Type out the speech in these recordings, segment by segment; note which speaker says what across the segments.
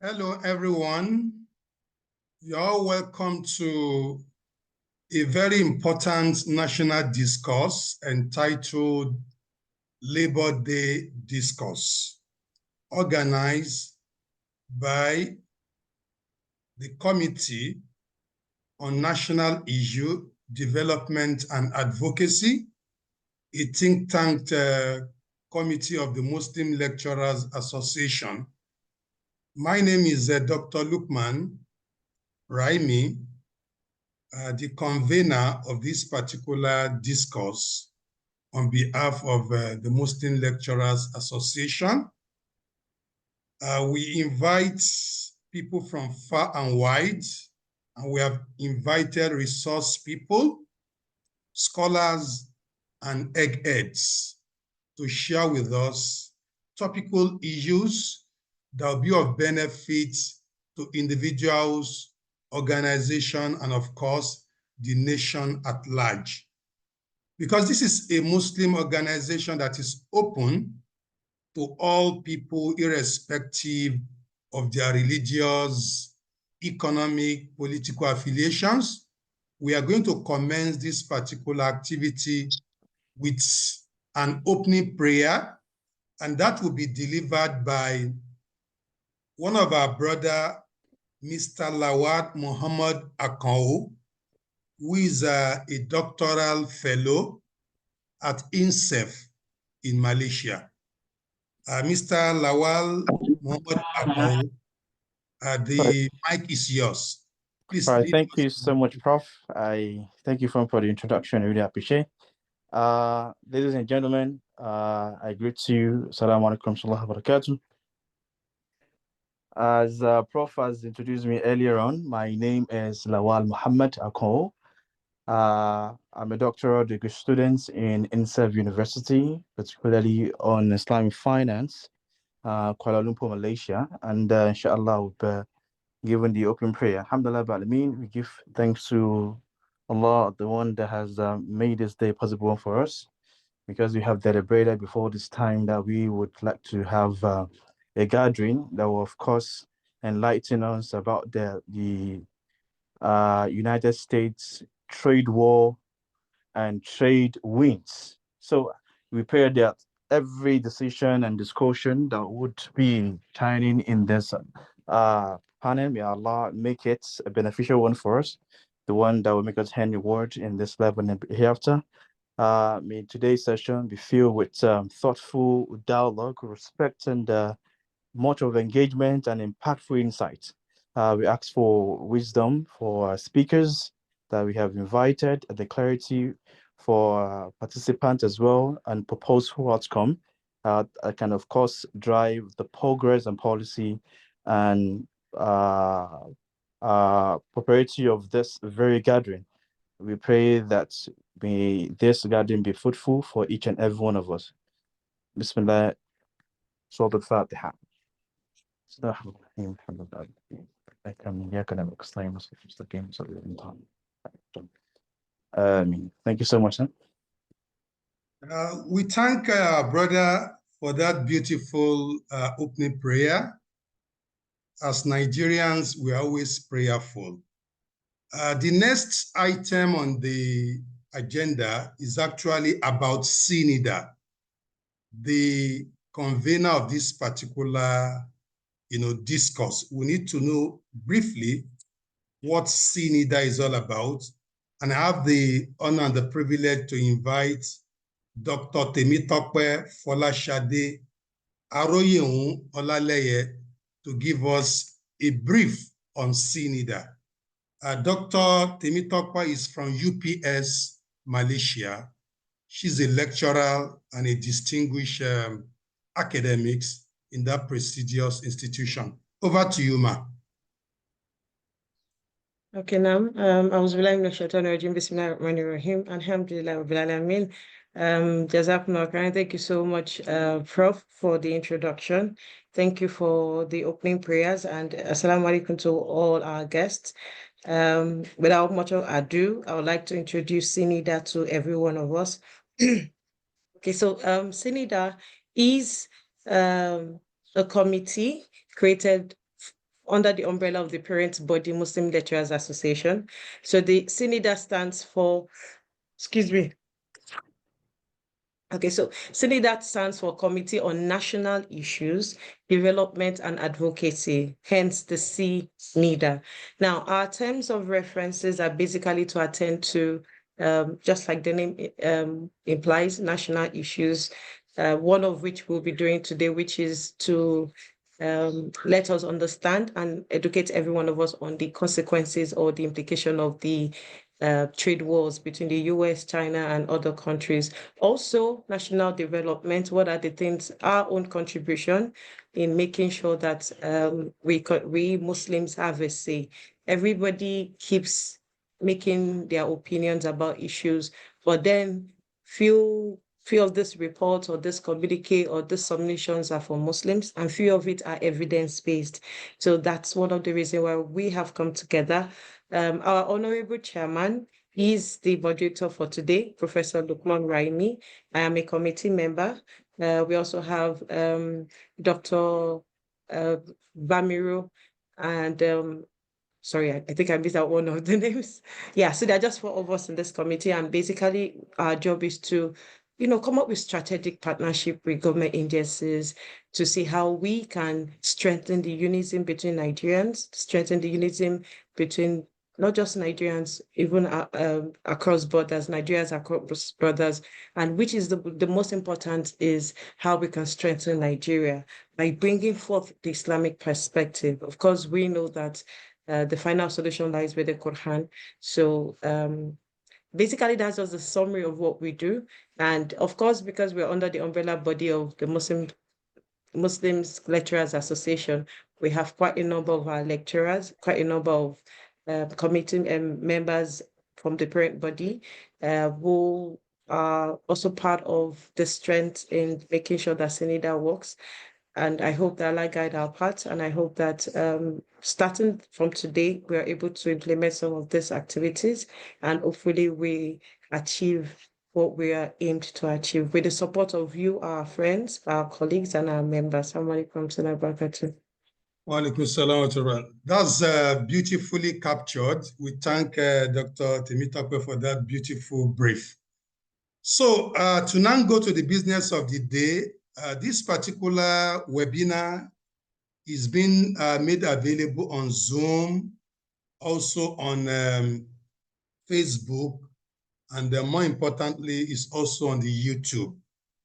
Speaker 1: Hello, everyone. You're welcome to a very important national discourse entitled Labour Day Discourse, organized by the Committee on National Issue, Development and Advocacy, a think tank committee of the Muslim Lecturers Association. My name is Dr. Lukman Raimi, the convener of this particular discourse on behalf of the Muslim Lecturers Association. We invite people from far and wide, and we have invited resource people, scholars, and eggheads to share with us topical issues that will be of benefit to individuals, organization, and of course, the nation at large. Because this is a Muslim organization that is open to all people, irrespective of their religious, economic, political affiliations. We are going to commence this particular activity with an opening prayer, and that will be delivered by one of our brother, Mr. Lawad Muhammad Akanwo, who is a doctoral fellow at INSEF in Malaysia. Mr. Lawal Muhammad Akanwo, the mic is yours. Please.
Speaker 2: All right, thank you so much, Prof. I thank you for the introduction. I really appreciate. Ladies and gentlemen, I greet you. Assalamu alaikum warahmatullahi wabarakatuh. As Prof has introduced me earlier on, my name is Lawal Muhammad Akanwo. I'm a doctoral degree student in INSEF University, particularly on Islamic finance, Kuala Lumpur, Malaysia, and inshallah we'll be given the open prayer. Alhamdulillah ba'alameen, we give thanks to Allah, the one that has made this day possible for us, because we have deliberated before this time that we would like to have a gathering that will, of course, enlighten us about the United States trade war and trade winds. So we pray that every decision and discussion that would be shining in this panel, may Allah make it a beneficial one for us, the one that will make us hand reward in this level and hereafter. May today's session be filled with thoughtful dialogue, respect, and much of engagement and impactful insight. We ask for wisdom for speakers that we have invited, and the clarity for participants as well, and proposed outcome that can, of course, drive the progress and policy and prosperity of this very gathering. We pray that may this gathering be fruitful for each and every one of us. Bismillah, Surah Al-Fatiha. Thank you so much, sir.
Speaker 1: We thank our brother for that beautiful opening prayer. As Nigerians, we are always prayerful. The next item on the agenda is actually about C-NIDA, the convener of this particular discourse. We need to know briefly what C-NIDA is all about. And I have the honor and the privilege to invite Dr. Temitope Folashade Aroyehun Olaleye to give us a brief on C-NIDA. Dr. Temitope is from UPS, Malaysia. She's a lecturer and a distinguished academics in that prestigious institution. Over to you, ma.
Speaker 3: Okay, now, Auzubillahi minash shaitanir rajim, bismillahir rahmanir rahim, alhamdulillahi rabbil alamin. Jazakumullah khairan. Thank you so much, Prof, for the introduction. Thank you for the opening prayers, and assalamu alaikum to all our guests. Without much ado, I would like to introduce C-NIDA to every one of us. Okay, so C-NIDA is a committee created under the umbrella of the parent body, Muslim Lecturers Association. So the C-NIDA stands for, excuse me. Okay, so C-NIDA stands for Committee on National Issues, Development and Advocacy, hence the C-NIDA. Now, our terms of references are basically to attend to, just like the name implies, national issues, one of which we'll be doing today, which is to let us understand and educate every one of us on the consequences or the implication of the trade wars between the US, China, and other countries. Also, national development, what are the things, our own contribution in making sure that we Muslims have a say. Everybody keeps making their opinions about issues, but then few of this report or this communique or these submissions are for Muslims, and few of it are evidence-based. So that's one of the reasons why we have come together. Our honorable chairman is the moderator for today, Professor Lukman Raimi. I am a committee member. We also have Dr. Bamiru and sorry, I think I missed out one of the names. Yeah, so there are just 4 of us in this committee, and basically our job is to, come up with strategic partnership with government agencies to see how we can strengthen the unison between Nigerians, strengthen the unison between not just Nigerians, even across borders, Nigerians across borders, and which is the most important is how we can strengthen Nigeria by bringing forth the Islamic perspective. Of course, we know that the final solution lies with the Quran. So basically, that's just a summary of what we do. And of course, because we're under the umbrella body of the Muslims Lecturers Association, we have quite a number of our lecturers, quite a number of committee members from the parent body who are also part of the strength in making sure that C-NIDA works. And I hope that Allah guide our path. And I hope that starting from today, we are able to implement some of these activities, and hopefully we achieve what we are aimed to achieve with the support of you, our friends, our colleagues, and our members.
Speaker 1: That's beautifully captured. We thank Dr. Temitope for that beautiful brief. So to now go to the business of the day, this particular webinar is being made available on Zoom, also on Facebook, and more importantly, is also on the YouTube.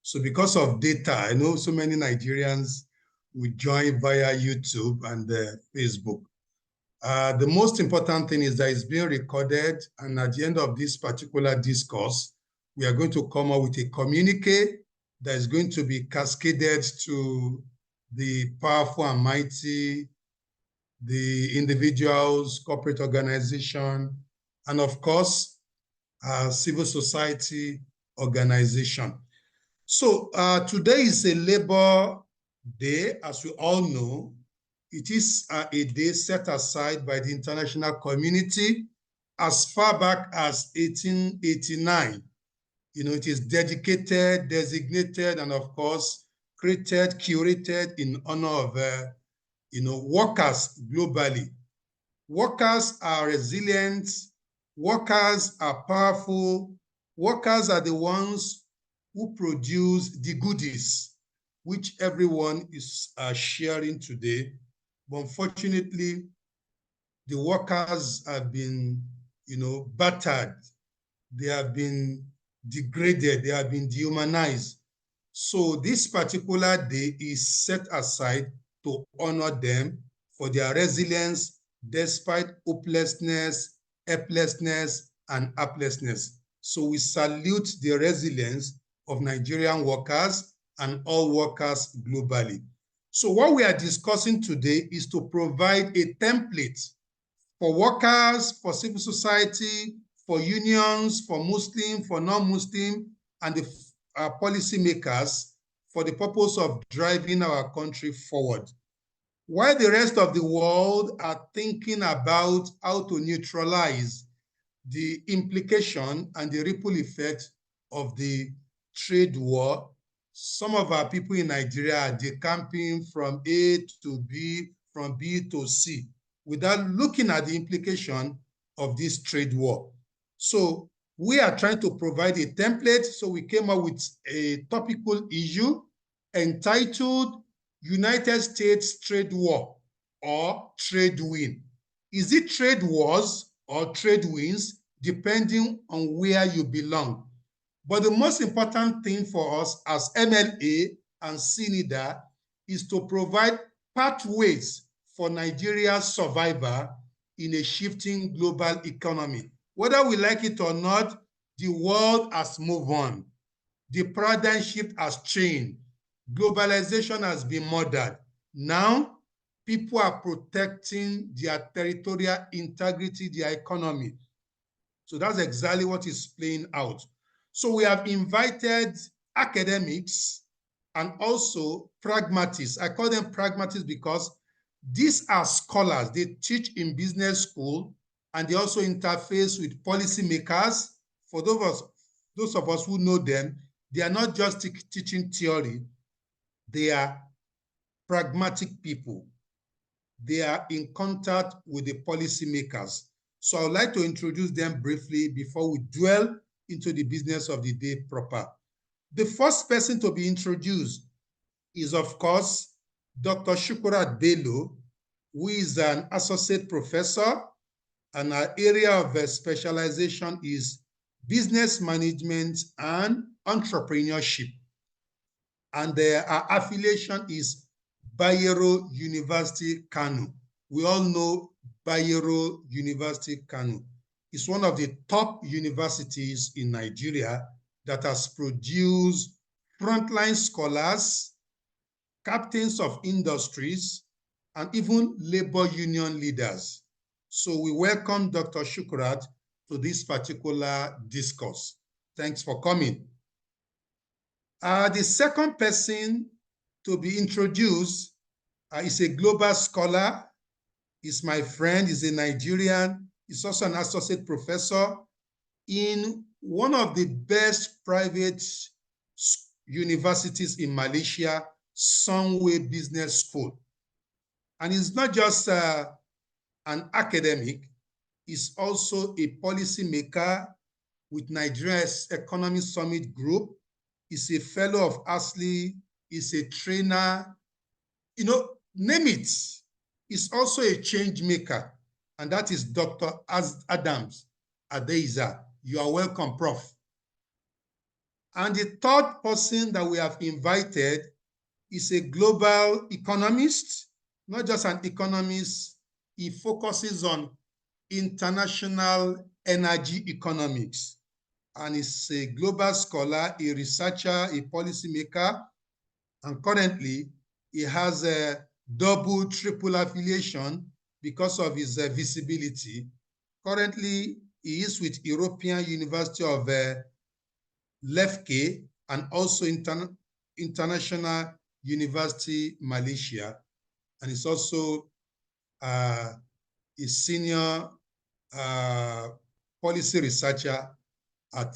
Speaker 1: So because of data, I know so many Nigerians will join via YouTube and Facebook. The most important thing is that it's being recorded, and at the end of this particular discourse, we are going to come up with a communique that is going to be cascaded to the powerful and mighty, the individuals, corporate organization, and of course, civil society organization. So today is a Labour Day, as we all know. It is a day set aside by the international community as far back as 1889. It is dedicated, designated, and of course, created, curated in honor of, workers globally. Workers are resilient, workers are powerful, workers are the ones who produce the goodies, which everyone is sharing today. But unfortunately, the workers have been, battered. They have been degraded. They have been dehumanized. So this particular day is set aside to honor them for their resilience despite hopelessness, helplessness, and helplessness. So we salute the resilience of Nigerian workers and all workers globally. So what we are discussing today is to provide a template for workers, for civil society, for unions, for Muslim, for non-Muslim, and the policymakers for the purpose of driving our country forward. While the rest of the world are thinking about how to neutralize the implication and the ripple effect of the trade war, some of our people in Nigeria are decamping from A to B, from B to C without looking at the implication of this trade war. So we are trying to provide a template. So we came up with a topical issue entitled United States Trade War or Trade Win. Is it trade wars or trade wins, depending on where you belong? But the most important thing for us as MLA and C-NIDA is to provide pathways for Nigeria's survival in a shifting global economy. Whether we like it or not, the world has moved on. The paradigm shift has changed. Globalization has been murdered. Now, people are protecting their territorial integrity, their economy. So that's exactly what is playing out. So we have invited academics and also pragmatists. I call them pragmatists because these are scholars. They teach in business school and they also interface with policymakers. For those of us who know them, they are not just teaching theory. They are pragmatic people. They are in contact with the policymakers. So I would like to introduce them briefly before we dwell into the business of the day proper. The first person to be introduced is, of course, Dr. Shukurat Bello, who is an associate professor, and our area of specialization is business management and entrepreneurship. And our affiliation is Bayero University, Kano. We all know Bayero University, Kano. It's one of the top universities in Nigeria that has produced frontline scholars, captains of industries, and even labor union leaders. So we welcome Dr. Shukrat to this particular discourse. Thanks for coming. The second person to be introduced is a global scholar. He's my friend, he's a Nigerian. He's also an associate professor in one of the best private universities in Malaysia, Sunway Business School. And he's not just an academic, he's also a policymaker with Nigeria's Economic Summit Group. He's a fellow of ASLI, he's a trainer, you know, name it. He's also a change maker, and that is Dr. Adams Adeiza. You are welcome, Prof. And the third person that we have invited is a global economist, not just an economist. He focuses on international energy economics. And he's a global scholar, a researcher, a policymaker, and currently he has a double, triple affiliation because of his visibility. Currently, he is with European University of Lefke and also International University Malaysia, and he's also a senior policy researcher at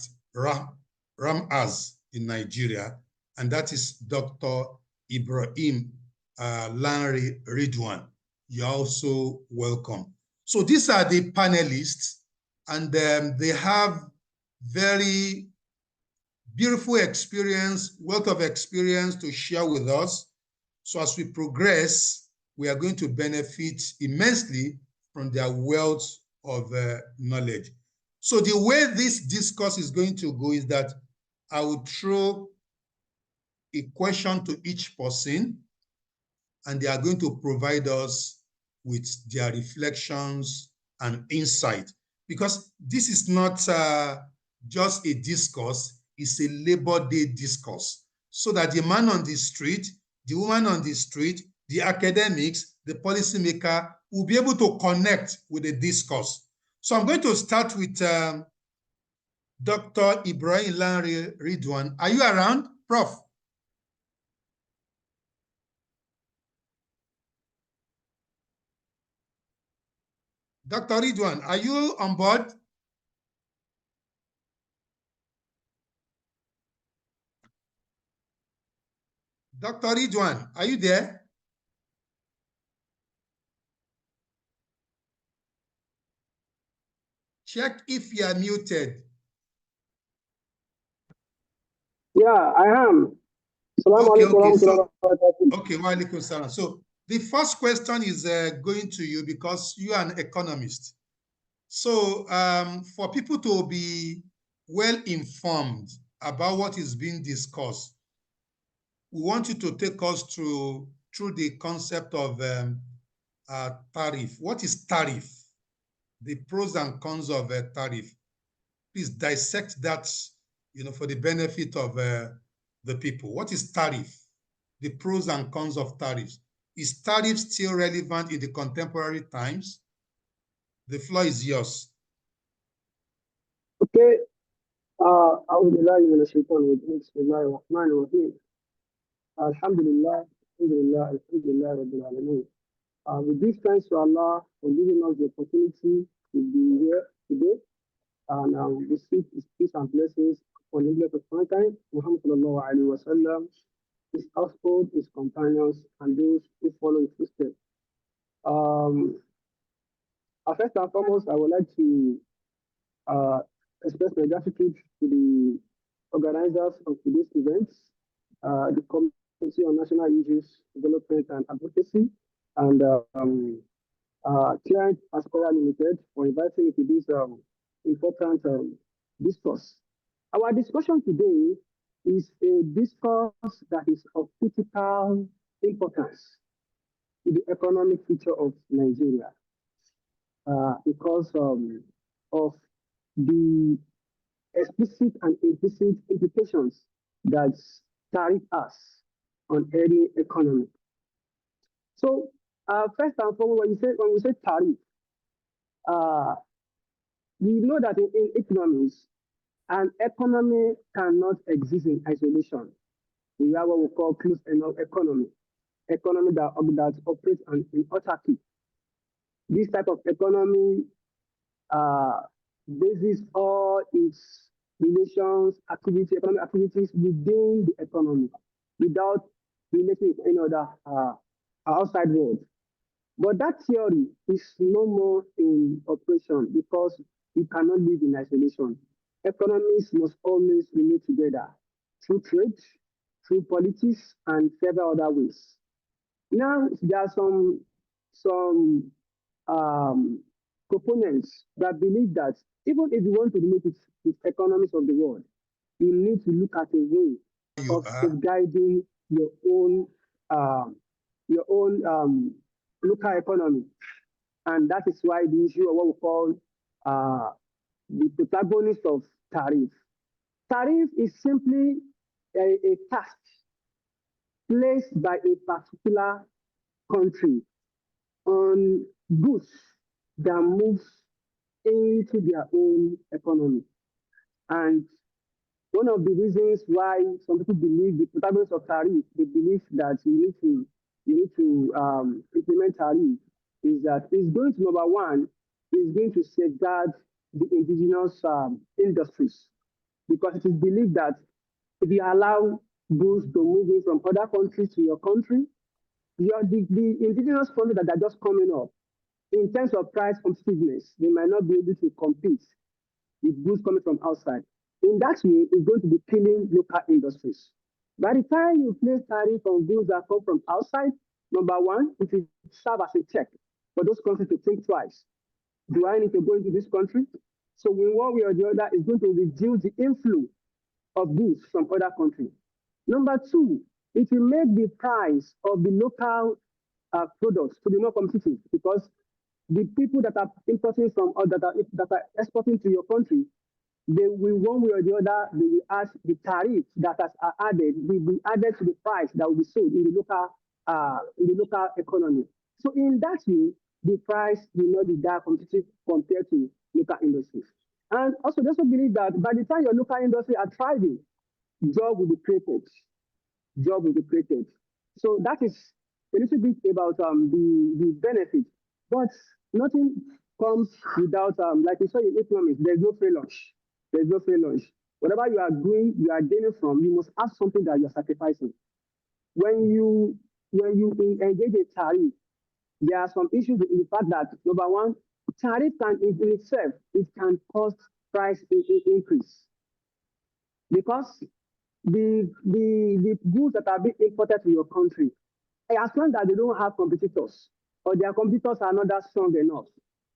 Speaker 1: Ramaz in Nigeria, and that is Dr. Ibrahim Lanre Ridwan. You're also welcome. So these are the panelists, and they have very beautiful experience, wealth of experience to share with us. So as we progress, we are going to benefit immensely from their wealth of knowledge. So the way this discourse is going to go is that I will throw a question to each person, and they are going to provide us with their reflections and insight. Because this is not just a discourse, it's a Labour Day discourse. So that the man on the street, the woman on the street, the academics, the policymaker will be able to connect with the discourse. So I'm going to start with Dr. Ibrahim Lanre Ridwan. Are you around, Prof? Dr. Ridwan, are you on board? Dr. Ridwan, are you there? Check if you are muted.
Speaker 4: Yeah, I am.
Speaker 1: Okay, okay. So, okay, wa alaikum salam. So the first question is going to you because you are an economist. So for people to be well informed about what is being discussed, we want you to take us through the concept of tariff. What is tariff? The pros and cons of tariff. Please dissect that, for the benefit of the people. What is tariff? The pros and cons of tariffs. Is tariff still relevant in the contemporary times? The floor is yours.
Speaker 4: Okay. أعوذ بالله من الشيطان الرجيم بسم الله الرحمن الرحيم الحمد لله الحمد لله رب العالمين. We give thanks to Allah for giving us the opportunity to be here today, and we seek His peace and blessings for the of mankind, Muhammad sallallahu alaihi wasallam, his household, his companions, and those who follow his footsteps. First and foremost, I would like to express my gratitude to the organizers of today's event, the Committee on National Issues, Development and Advocacy, and Clients Aspire Limited for inviting me to this important discourse. Our discussion today is a discourse that is of critical importance to the economic future of Nigeria because of the explicit and implicit implications that tariff has on any economy. So, first and foremost, when we say tariff, we know that in economies, an economy cannot exist in isolation. We have what we call closed-end economy that operates in autarky. This type of economy bases all its relations, economic activities within the economy, without relating with any other outside world. But that theory is no more in operation because we cannot live in isolation. Economies must always relate together through trade, through politics, and several other ways. Now, there are some proponents that believe that even if you want to relate it with economies of the world, you need to look at a way of safeguarding your own local economy, and that is why the issue of what we call the protagonist of tariff. Tariff is simply a tax placed by a particular country on goods that moves into their own economy. And one of the reasons why some people believe the protagonist of tariff, they believe that you need to implement tariff, is that it's going to, number one, is going to safeguard the indigenous industries, because it is believed that if you allow goods to move in from other countries to your country, the indigenous countries that are just coming up, in terms of price competitiveness, they might not be able to compete with goods coming from outside. In that way, it's going to be killing local industries. By the time you place tariff on goods that come from outside, number one, it will serve as a check for those countries to think twice. Do I need to go into this country? So in one way or the other, it's going to reduce the inflow of goods from other countries. Number two, it will make the price of the local products to be more competitive, because the people that are importing from or that are exporting to your country, they will, one way or the other, they will add the tariff that are added, will be added to the price that will be sold in the local economy. So in that way, the price will not be that competitive compared to local industries. And also, they also believe that by the time your local industry are thriving, job will be created. Job will be created. So that is a little bit about the benefit. But nothing comes without, like we saw in economics, there's no free lunch. There's no free lunch. Whatever you are doing, you are gaining from, you must have something that you're sacrificing. When you engage a tariff, there are some issues in the fact that, number one, tariff can in itself, it can cause price increase because the goods that are being imported to your country, as long as they don't have competitors or their competitors are not that strong enough,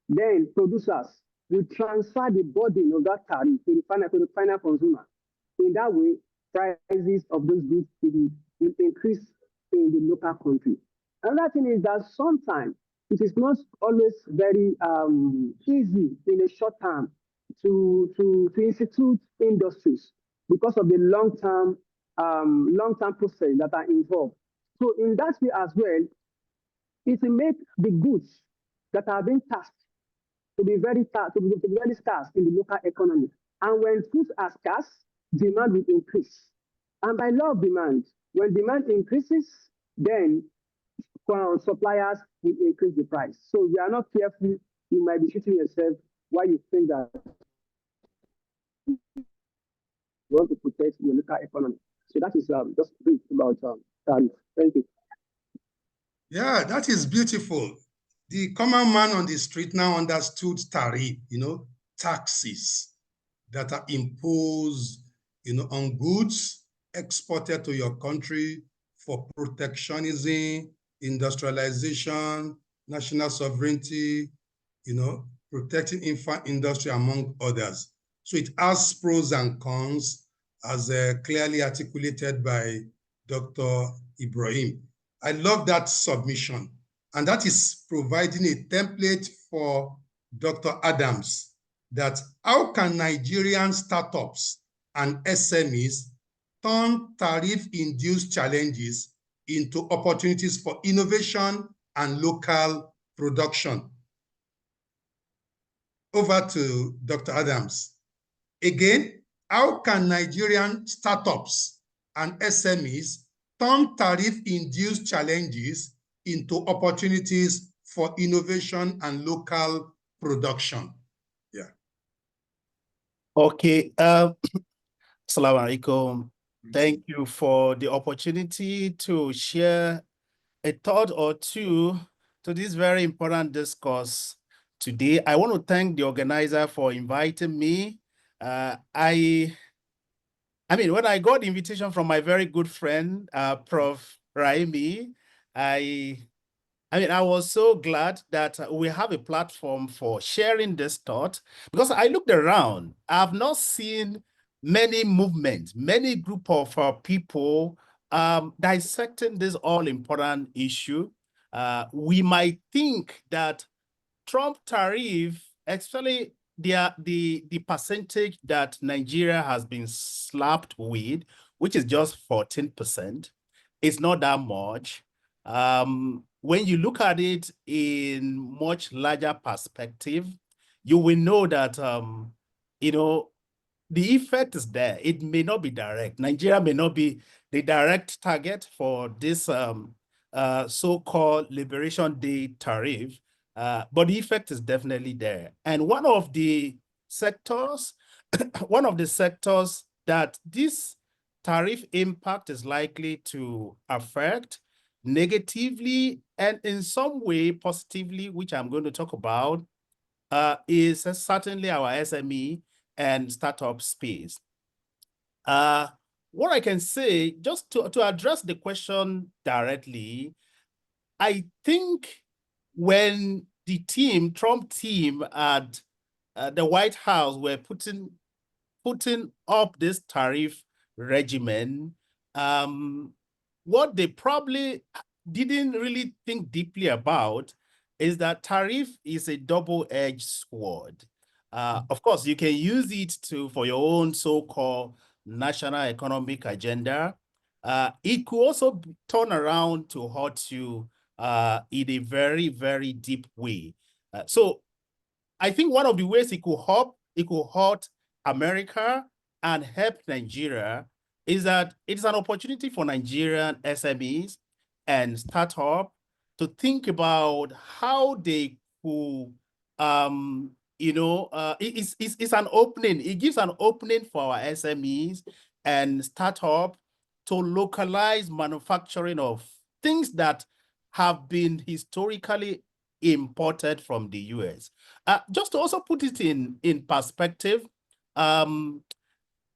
Speaker 4: then producers will transfer the burden of that tariff to the final consumer. In that way, prices of those goods will increase in the local country. Another thing is that sometimes it is not always very easy in the short term to institute industries because of the long-term process that are involved. So in that way as well, it will make the goods that are being taxed to be very scarce in the local economy. And when goods are scarce, demand will increase. And by law of demand, when demand increases, then suppliers will increase the price. So if you are not careful, you might be shooting yourself while you think that you want to protect the local economy. So that is just brief about tariff. Thank you.
Speaker 1: Yeah, that is beautiful. The common man on the street now understood tariff, taxes that are imposed, on goods exported to your country for protectionism, industrialization, national sovereignty, protecting infant industry, among others. So it has pros and cons, as clearly articulated by Dr. Ibrahim. I love that submission. And that is providing a template for Dr. Adams, that how can Nigerian startups and SMEs turn tariff-induced challenges into opportunities for innovation and local production? Over to Dr. Adams. Again, how can Nigerian startups and SMEs turn tariff-induced challenges into opportunities for innovation and local production? Yeah.
Speaker 5: Okay. Assalamu alaikum. Thank you for the opportunity to share a thought or two to this very important discourse today. I want to thank the organizer for inviting me. I mean, when I got the invitation from my very good friend, Prof. Raimi, I was so glad that we have a platform for sharing this thought, because I looked around. I've not seen many movements, many group of people dissecting this all-important issue. We might think that Trump tariff, especially the percentage that Nigeria has been slapped with, which is just 14%, it's not that much. When you look at it in much larger perspective, you will know that the effect is there. It may not be direct. Nigeria may not be the direct target for this so-called Liberation Day tariff, but the effect is definitely there. And one of the sectors, that this tariff impact is likely to affect negatively and in some way positively, which I'm going to talk about, is certainly our SME and startup space. What I can say, just to address the question directly, I think when the Trump team at the White House were putting up this tariff regimen, what they probably didn't really think deeply about is that tariff is a double-edged sword. Of course, you can use it for your own so-called national economic agenda. It could also turn around to hurt you in a very, very deep way. So I think one of the ways it could hurt America and help Nigeria is that it's an opportunity for Nigerian SMEs and startups to think about how they could, it's an opening. It gives an opening for our SMEs and startups to localize manufacturing of things that have been historically imported from the US. Just to also put it in perspective,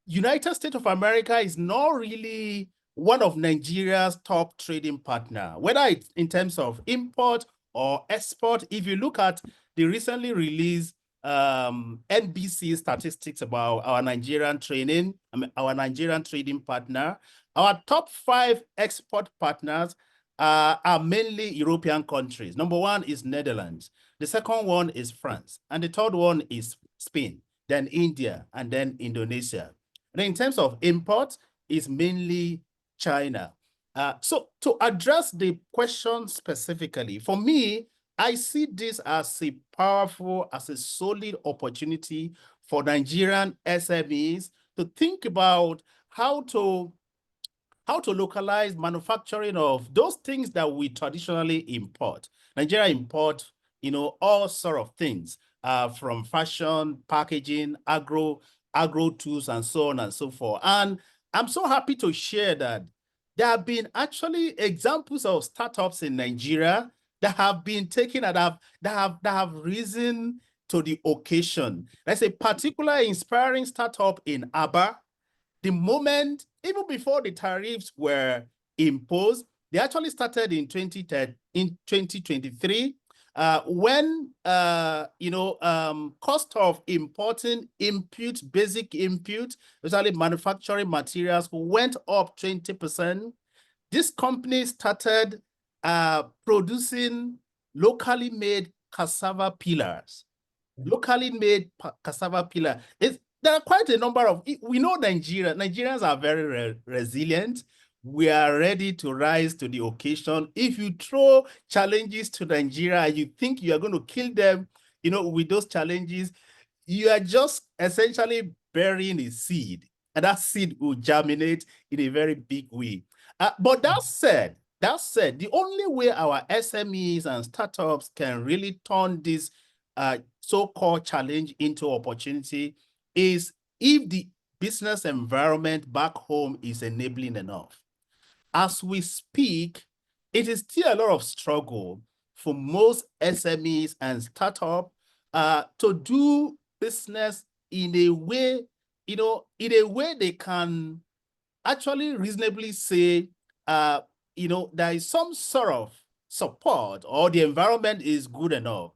Speaker 5: United States of America is not really one of Nigeria's top trading partner, whether it's in terms of import or export. If you look at the recently released NBC statistics about our Nigerian trading partner, our top 5 export partners are mainly European countries. Number 1 is Netherlands. The second one is France. And the third one is Spain, then India, and then Indonesia. And in terms of imports, it's mainly China. So to address the question specifically, for me, I see this as a powerful, as a solid opportunity for Nigerian SMEs to think about how to localize manufacturing of those things that we traditionally import. Nigeria import, all sort of things, from fashion, packaging, agro tools, and so on and so forth. And I'm so happy to share that there have been actually examples of startups in Nigeria that have been taken, that have risen to the occasion. There's a particular inspiring startup in Aba. The moment, even before the tariffs were imposed, they actually started in 2023, when cost of importing basic input, especially manufacturing materials, went up 20%. This company started producing locally made cassava peelers. Locally made cassava peeler. There are quite a number of, we know Nigerians are very resilient. We are ready to rise to the occasion. If you throw challenges to Nigeria, you think you are going to kill them, with those challenges, you are just essentially burying a seed, and that seed will germinate in a very big way. But that said, the only way our SMEs and startups can really turn this so-called challenge into opportunity is if the business environment back home is enabling enough. As we speak, it is still a lot of struggle for most SMEs and startups to do business in a way, they can actually reasonably say, there is some sort of support or the environment is good enough.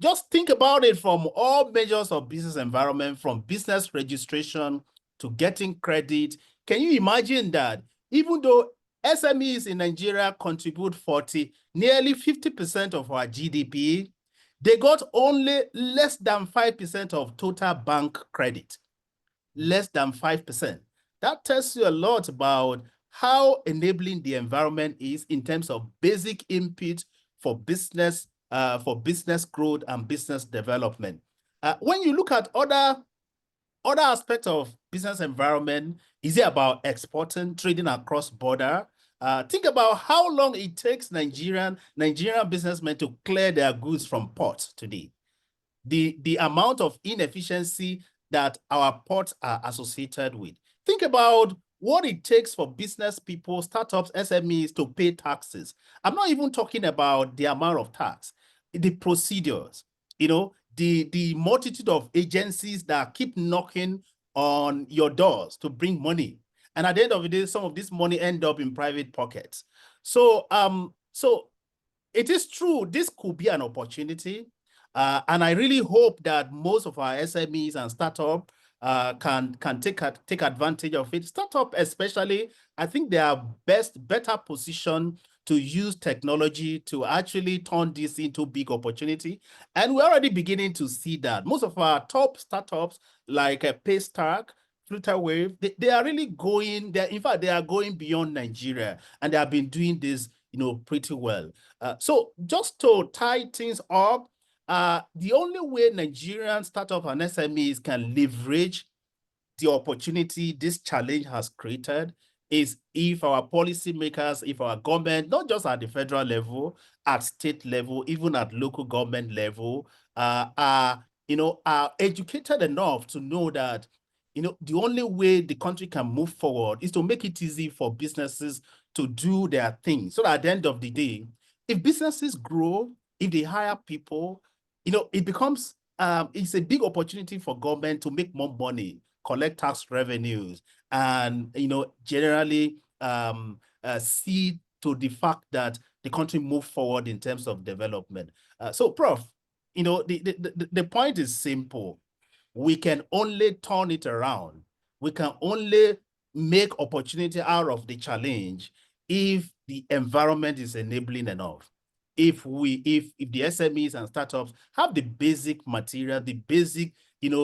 Speaker 5: Just think about it from all measures of business environment, from business registration to getting credit. Can you imagine that even though SMEs in Nigeria contribute nearly 50% of our GDP, they got only less than 5% of total bank credit. Less than 5%. That tells you a lot about how enabling the environment is in terms of basic input for business growth and business development. When you look at other aspects of business environment, is it about exporting, trading across border? Think about how long it takes Nigerian businessmen to clear their goods from ports today. The amount of inefficiency that our ports are associated with. Think about what it takes for business people, startups, SMEs to pay taxes. I'm not even talking about the amount of tax, the procedures, the multitude of agencies that keep knocking on your doors to bring money. And at the end of the day, some of this money end up in private pockets. So it is true, this could be an opportunity. And I really hope that most of our SMEs and startups can take advantage of it. Startup especially, I think they are better positioned to use technology to actually turn this into big opportunity. And we're already beginning to see that. Most of our top startups like Paystack, Flutterwave, they are really going there. In fact, they are going beyond Nigeria, and they have been doing this, pretty well. So just to tie things up, the only way Nigerian startup and SMEs can leverage the opportunity this challenge has created is if our policymakers, if our government, not just at the federal level, at state level, even at local government level, are educated enough to know that, the only way the country can move forward is to make it easy for businesses to do their thing. So that at the end of the day, if businesses grow, if they hire people, it becomes, it's a big opportunity for government to make more money, collect tax revenues, and, generally see to the fact that the country move forward in terms of development. So, Prof, the point is simple. We can only turn it around. We can only make opportunity out of the challenge if the environment is enabling enough. If the SMEs and startups have the basic material, the basic,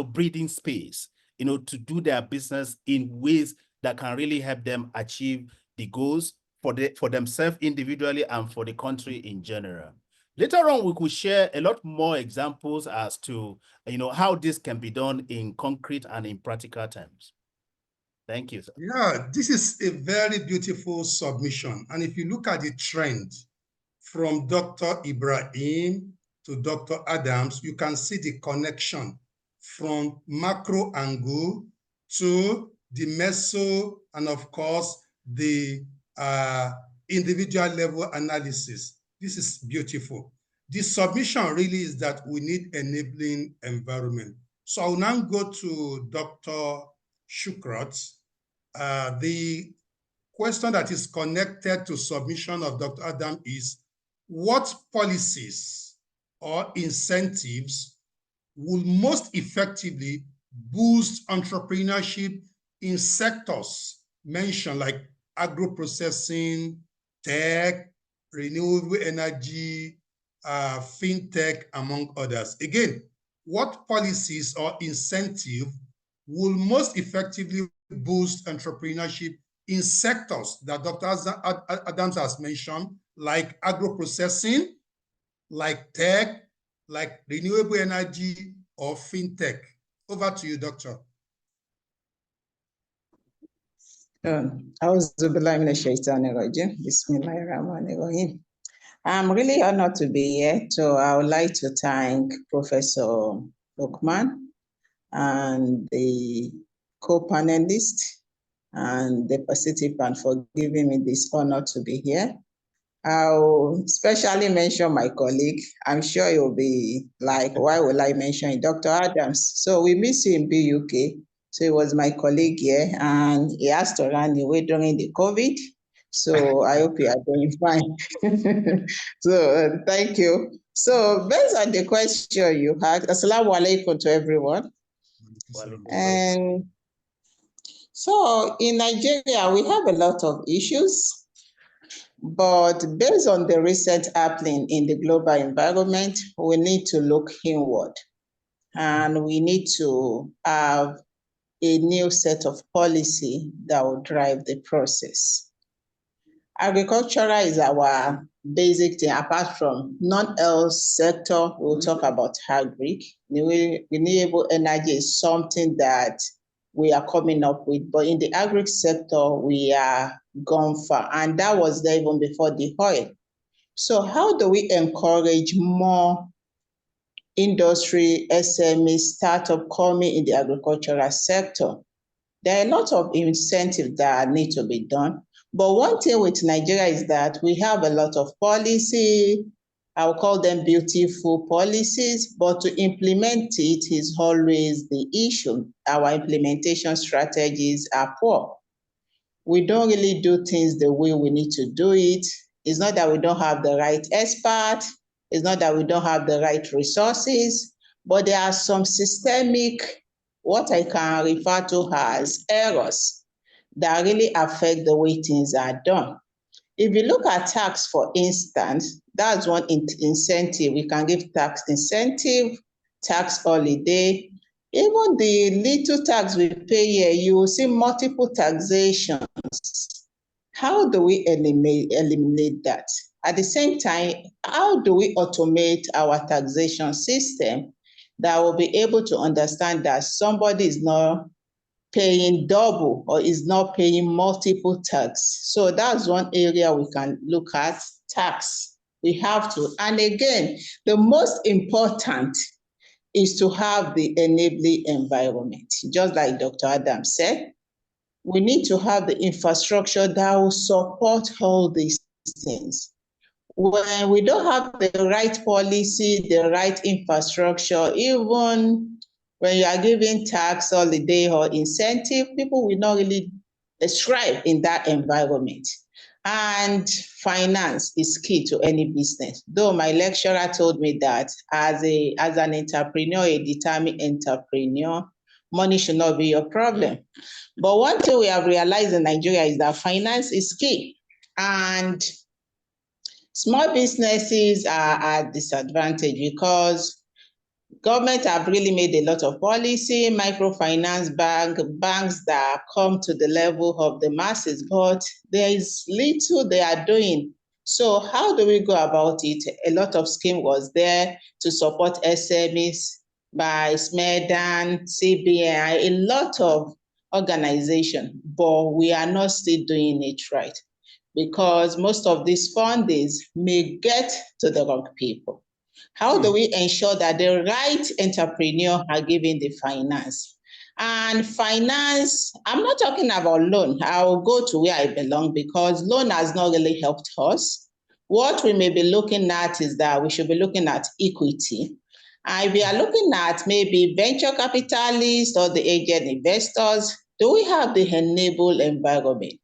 Speaker 5: breathing space, to do their business in ways that can really help them achieve the goals for themselves individually and for the country in general. Later on, we could share a lot more examples as to, how this can be done in concrete and in practical terms. Thank you, sir.
Speaker 1: Yeah, this is a very beautiful submission. And if you look at the trend from Dr. Ibrahim to Dr. Adams, you can see the connection from macro angle to the meso, and of course, the individual level analysis. This is beautiful. The submission really is that we need enabling environment. So I'll now go to Dr. Shukrat. The question that is connected to submission of Dr. Adam is, what policies or incentives will most effectively boost entrepreneurship in sectors mentioned like agro-processing, tech, renewable energy, fintech, among others? Again, what policies or incentive will most effectively boost entrepreneurship in sectors that Dr. Adams has mentioned, like agro-processing, like tech, like renewable energy, or fintech? Over to you, Doctor.
Speaker 6: I'm really honored to be here. So I would like to thank Professor Lokman and the co-panelists and the participant for giving me this honor to be here. I'll especially mention my colleague. I'm sure you'll be like, why will I mention it? Dr. Adams. So we miss you in BUK. So he was my colleague here, and he has to run away during the COVID. So I hope you are doing fine. So thank you. So based on the question you had, Assalamu alaikum to everyone. And so in Nigeria, we have a lot of issues, but based on the recent happening in the global environment, we need to look inward, and we need to have a new set of policy that will drive the process. Agriculture is our basic thing. Apart from non-health sector, we'll talk about agri. Renewable energy is something that we are coming up with, but in the agri sector, we are gone far, and that was there even before the oil. So how do we encourage more industry, SME, startup coming in the agricultural sector? There are a lot of incentives that need to be done. But one thing with Nigeria is that we have a lot of policy, I'll call them beautiful policies, but to implement it is always the issue. Our implementation strategies are poor. We don't really do things the way we need to do it. It's not that we don't have the right expert. It's not that we don't have the right resources, but there are some systemic, what I can refer to as errors that really affect the way things are done. If you look at tax, for instance, that's one incentive. We can give tax incentive, tax holiday. Even the little tax we pay here, you will see multiple taxations. How do we eliminate that? At the same time, how do we automate our taxation system that will be able to understand that somebody is not paying double or is not paying multiple tax? So that's one area we can look at, tax. We have to. And again, the most important is to have the enabling environment. Just like Dr. Adams said, we need to have the infrastructure that will support all these things. when we don't have the right policy, the right infrastructure, even when you are giving tax holiday or incentive, people will not really thrive in that environment. And finance is key to any business. Though my lecturer told me that as an entrepreneur, a determined entrepreneur, money should not be your problem. But one thing we have realized in Nigeria is that finance is key. And small businesses are at disadvantage because government have really made a lot of policy, microfinance banks that come to the level of the masses, but there is little they are doing. So how do we go about it? A lot of scheme was there to support SMEs by SMEDAN, CBI, a lot of organization, but we are not still doing it right because most of these fundings may get to the wrong people. How do we ensure that the right entrepreneur are given the finance? And finance, I'm not talking about loan. I'll go to where I belong because loan has not really helped us. What we may be looking at is that we should be looking at equity. And we are looking at maybe venture capitalists or the agent investors. Do we have the enable environment?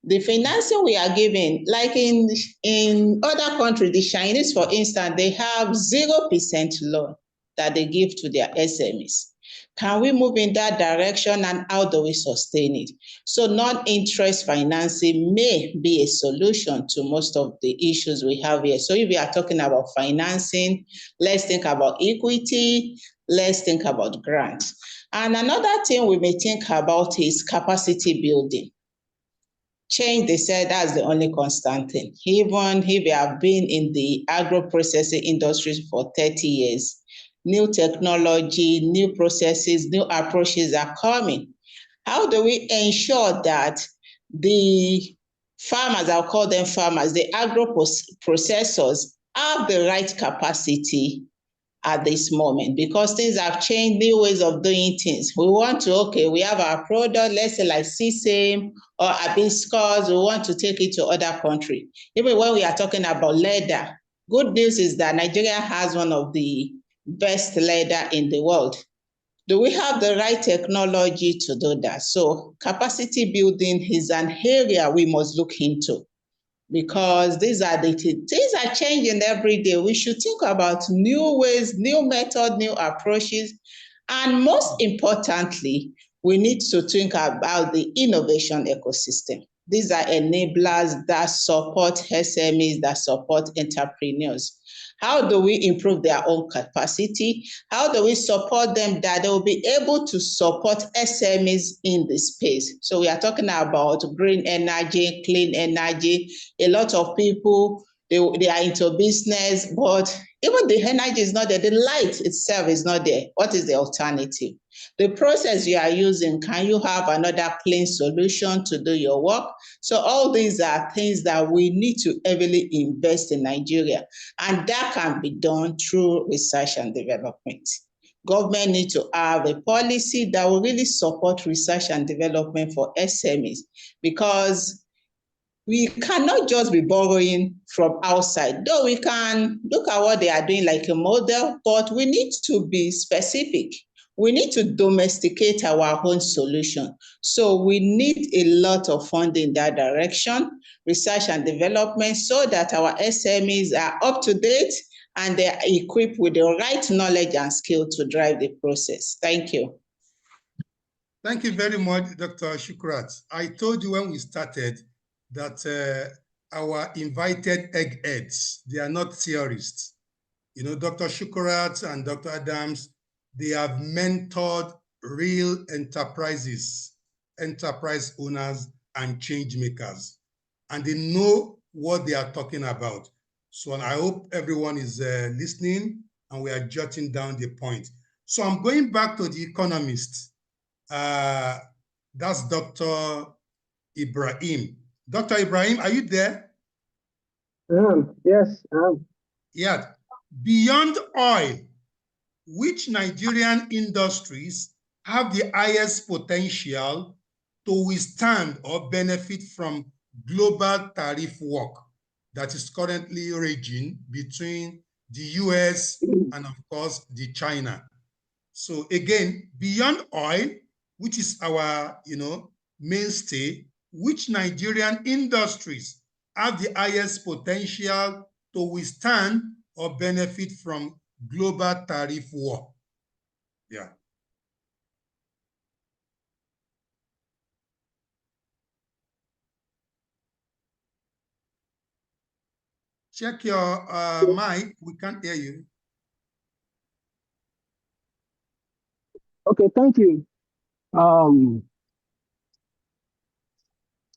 Speaker 6: The financing we are giving, like in other countries, the Chinese, for instance, they have 0% loan that they give to their SMEs. Can we move in that direction and how do we sustain it? So non-interest financing may be a solution to most of the issues we have here. So if we are talking about financing, let's think about equity, let's think about grants. And another thing we may think about is capacity building. Change, they said, that's the only constant thing. Even if you have been in the agro-processing industry for 30 years, new technology, new processes, new approaches are coming. How do we ensure that the farmers, I'll call them farmers, the agro-processors have the right capacity at this moment? Because things have changed, new ways of doing things. We want to, okay, we have our product, let's say like sesame or hibiscus, we want to take it to other countries. Even when we are talking about leather, good news is that Nigeria has one of the best leather in the world. Do we have the right technology to do that? So capacity building is an area we must look into, because these are the things are changing every day. We should think about new ways, new methods, new approaches. And most importantly, we need to think about the innovation ecosystem. These are enablers that support SMEs, that support entrepreneurs. How do we improve their own capacity? How do we support them that they will be able to support SMEs in this space? So we are talking about green energy, clean energy. A lot of people, they are into business, but even the energy is not there. The light itself is not there. What is the alternative? The process you are using, can you have another clean solution to do your work? So all these are things that we need to heavily invest in Nigeria, and that can be done through research and development. Government needs to have a policy that will really support research and development for SMEs, because we cannot just be borrowing from outside. Though we can look at what they are doing like a model, but we need to be specific. We need to domesticate our own solution. So we need a lot of funding in that direction, research and development, so that our SMEs are up to date and they are equipped with the right knowledge and skill to drive the process. Thank you.
Speaker 1: Thank you very much, Dr. Shukrat. I told you when we started that our invited eggheads, they are not theorists. You know, Dr. Shukrat and Dr. Adams, they have mentored real enterprises, enterprise owners and change makers, and they know what they are talking about. So I hope everyone is listening and we are jotting down the point. So I'm going back to the economist. That's Dr. Ibrahim. Dr. Ibrahim, are you there?
Speaker 4: Yes.
Speaker 1: Yeah. Beyond oil, which Nigerian industries have the highest potential to withstand or benefit from global tariff war? that is currently raging between the US and, of course, the China. So again, beyond oil, which is our, mainstay, which Nigerian industries have the highest potential to withstand or benefit from global tariff war? Yeah. Check your mic. We can't hear you.
Speaker 4: Okay, thank you.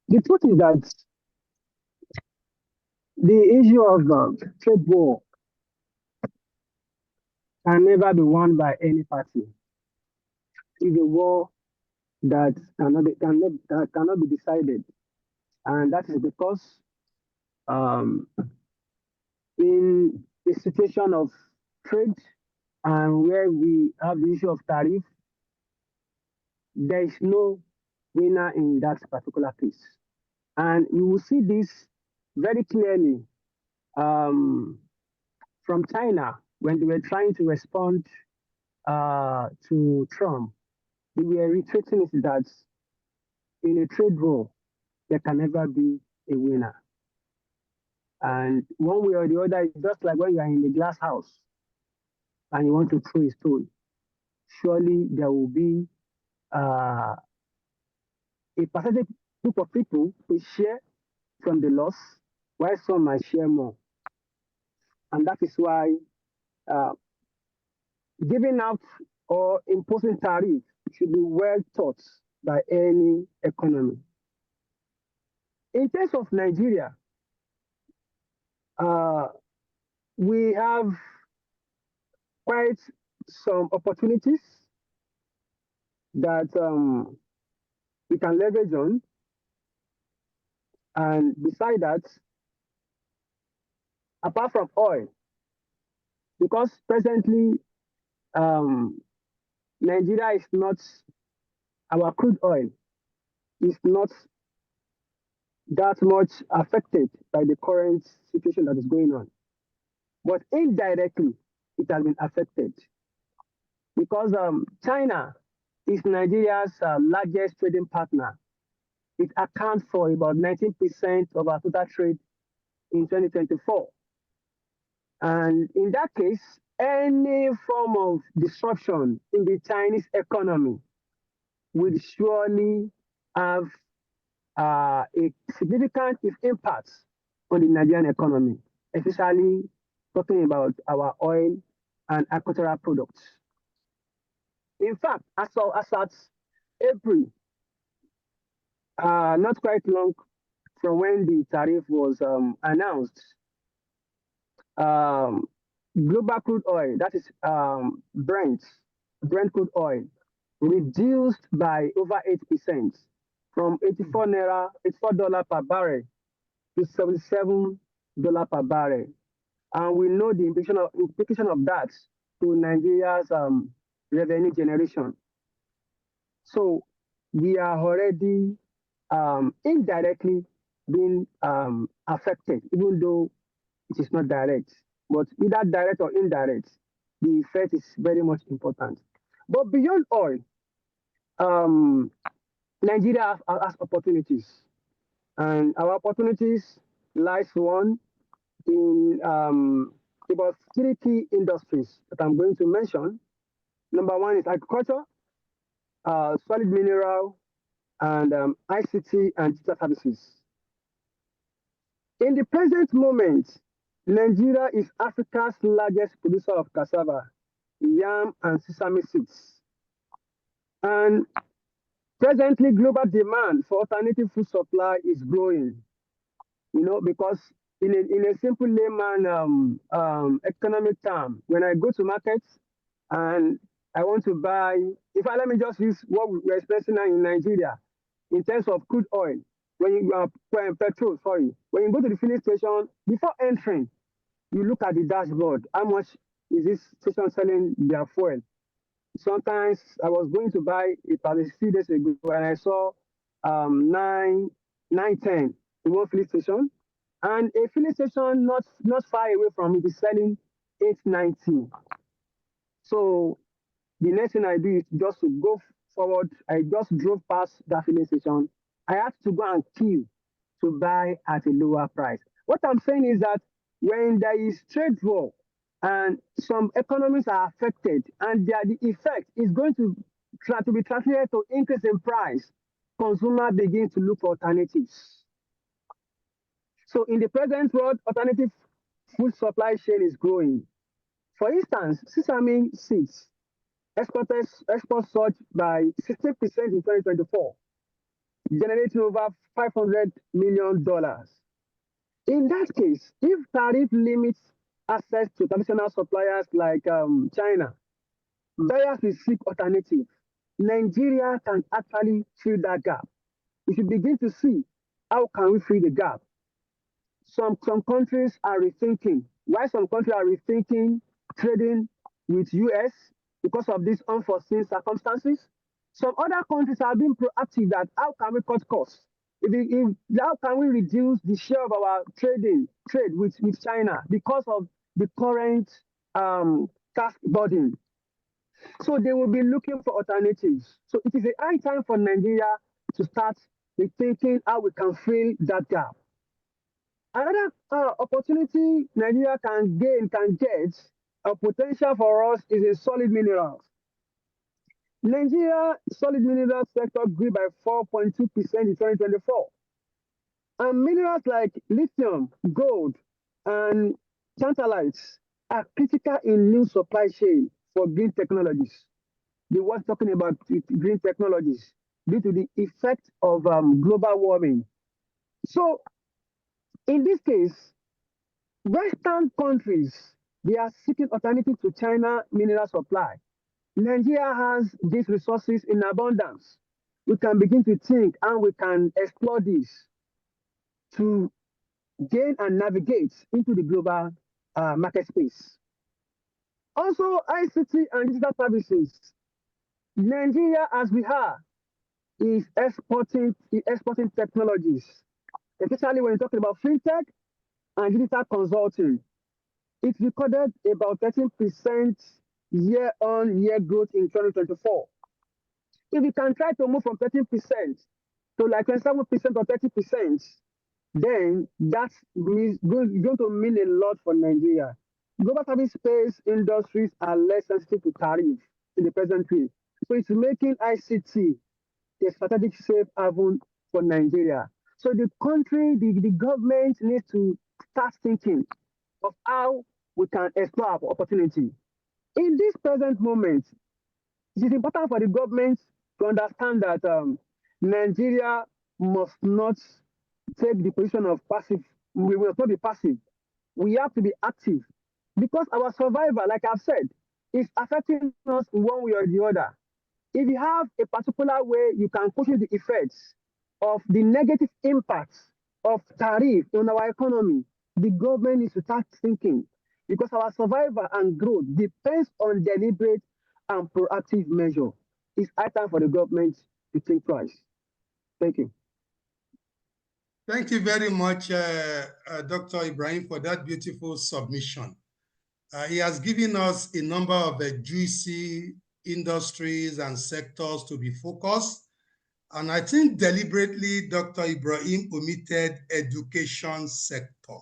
Speaker 4: The truth is that the issue of trade war can never be won by any party. It's a war that cannot be decided, and that is because um, in a situation of trade and where we have the issue of tariff, there is no winner in that particular case. And you will see this very clearly from China when they were trying to respond to Trump. They were reiterating it that in a trade war, there can never be a winner. And one way or the other, it's just like when you are in a glass house and you want to throw a stone. Surely there will be a percentage group of people who share from the loss, while some might share more. And that is why giving out or imposing tariff should be well thought by any economy. In terms of Nigeria, we have quite some opportunities that we can leverage on. And beside that, apart from oil, because presently Nigeria is not, our crude oil is not that much affected by the current situation that is going on. But indirectly, it has been affected because China is Nigeria's largest trading partner. It accounts for about 19% of our total trade in 2024. And in that case, any form of disruption in the Chinese economy will surely have a significant impact on the Nigerian economy, especially talking about our oil and agricultural products. In fact, as at April, not quite long from when the tariff was announced, global crude oil, that is Brent crude oil, reduced by over 8% from $84 per barrel to $77 per barrel. And we know the implication of that to Nigeria's revenue generation. So we are already indirectly being affected, even though it is not direct. But either direct or indirect, the effect is very much important. But beyond oil, Nigeria has opportunities. And our opportunities lies one in about 3 key industries that I'm going to mention. Number one is agriculture, solid mineral, and ICT and digital services. In the present moment, Nigeria is Africa's largest producer of cassava, yam, and sesame seeds. And presently, global demand for alternative food supply is growing, because in a simple layman economic term, when I go to markets and I want to buy, let me just use what we're experiencing now in Nigeria in terms of crude oil. When you petrol, sorry, when you go to the filling station, before entering, you look at the dashboard. How much is this station selling their fuel? Sometimes I was going to buy it a few days ago and I saw 9.10 in one filling station, And a filling station not far away from it is selling 890. So the next thing I do is just to go forward. I just drove past that filling station. I had to go and queue to buy at a lower price. What I'm saying is that when there is trade war and some economies are affected and the effect is going to be translated to increase in price, consumer begin to look for alternatives. So in the present world, alternative food supply chain is growing. For instance, sesame seeds exports surged by 60% in 2024, generating over $500 million. In that case, if tariff limits access to traditional suppliers like China, buyers will seek alternatives. Nigeria can actually fill that gap. We should begin to see how can we fill the gap. Some countries are rethinking. Why some countries are rethinking trading with US because of these unforeseen circumstances? Some other countries are being proactive that how can we cut costs? How can we reduce the share of our trade with China because of the current tax burden? So they will be looking for alternatives. So it is a high time for Nigeria to start rethinking how we can fill that gap. Another opportunity Nigeria can get, a potential for us is in solid minerals. Nigeria solid minerals sector grew by 4.2% in 2024. And minerals like lithium, gold, and tantalites are critical in new supply chain for green technologies. They were talking about green technologies due to the effect of global warming. So in this case, Western countries, they are seeking alternative to China mineral supply. Nigeria has these resources in abundance. We can begin to think and we can explore this to gain and navigate into the global market space. Also, ICT and digital services. Nigeria, as we are, is exporting technologies, especially when you're talking about fintech and digital consulting. It recorded about 13% year-on-year growth in 2024. If we can try to move from 13% to like 27% or 30%, then that's going to mean a lot for Nigeria. Global service space industries are less sensitive to tariff in the present way. So it's making ICT a strategic safe haven for Nigeria. So the country, the government needs to start thinking of how we can explore our opportunity. In this present moment, it is important for the government to understand that Nigeria must not take the position of passive. We will not be passive. We have to be active because our survival, like I've said, is affecting us in one way or the other. If you have a particular way, you can cushion the effects of the negative impacts of tariff on our economy. The government needs to start thinking because our survival and growth depends on deliberate and proactive measure. It's high time for the government to think twice. Thank you.
Speaker 1: Thank you very much, Dr. Ibrahim, for that beautiful submission. He has given us a number of juicy industries and sectors to be focused. And I think deliberately, Dr. Ibrahim omitted education sector.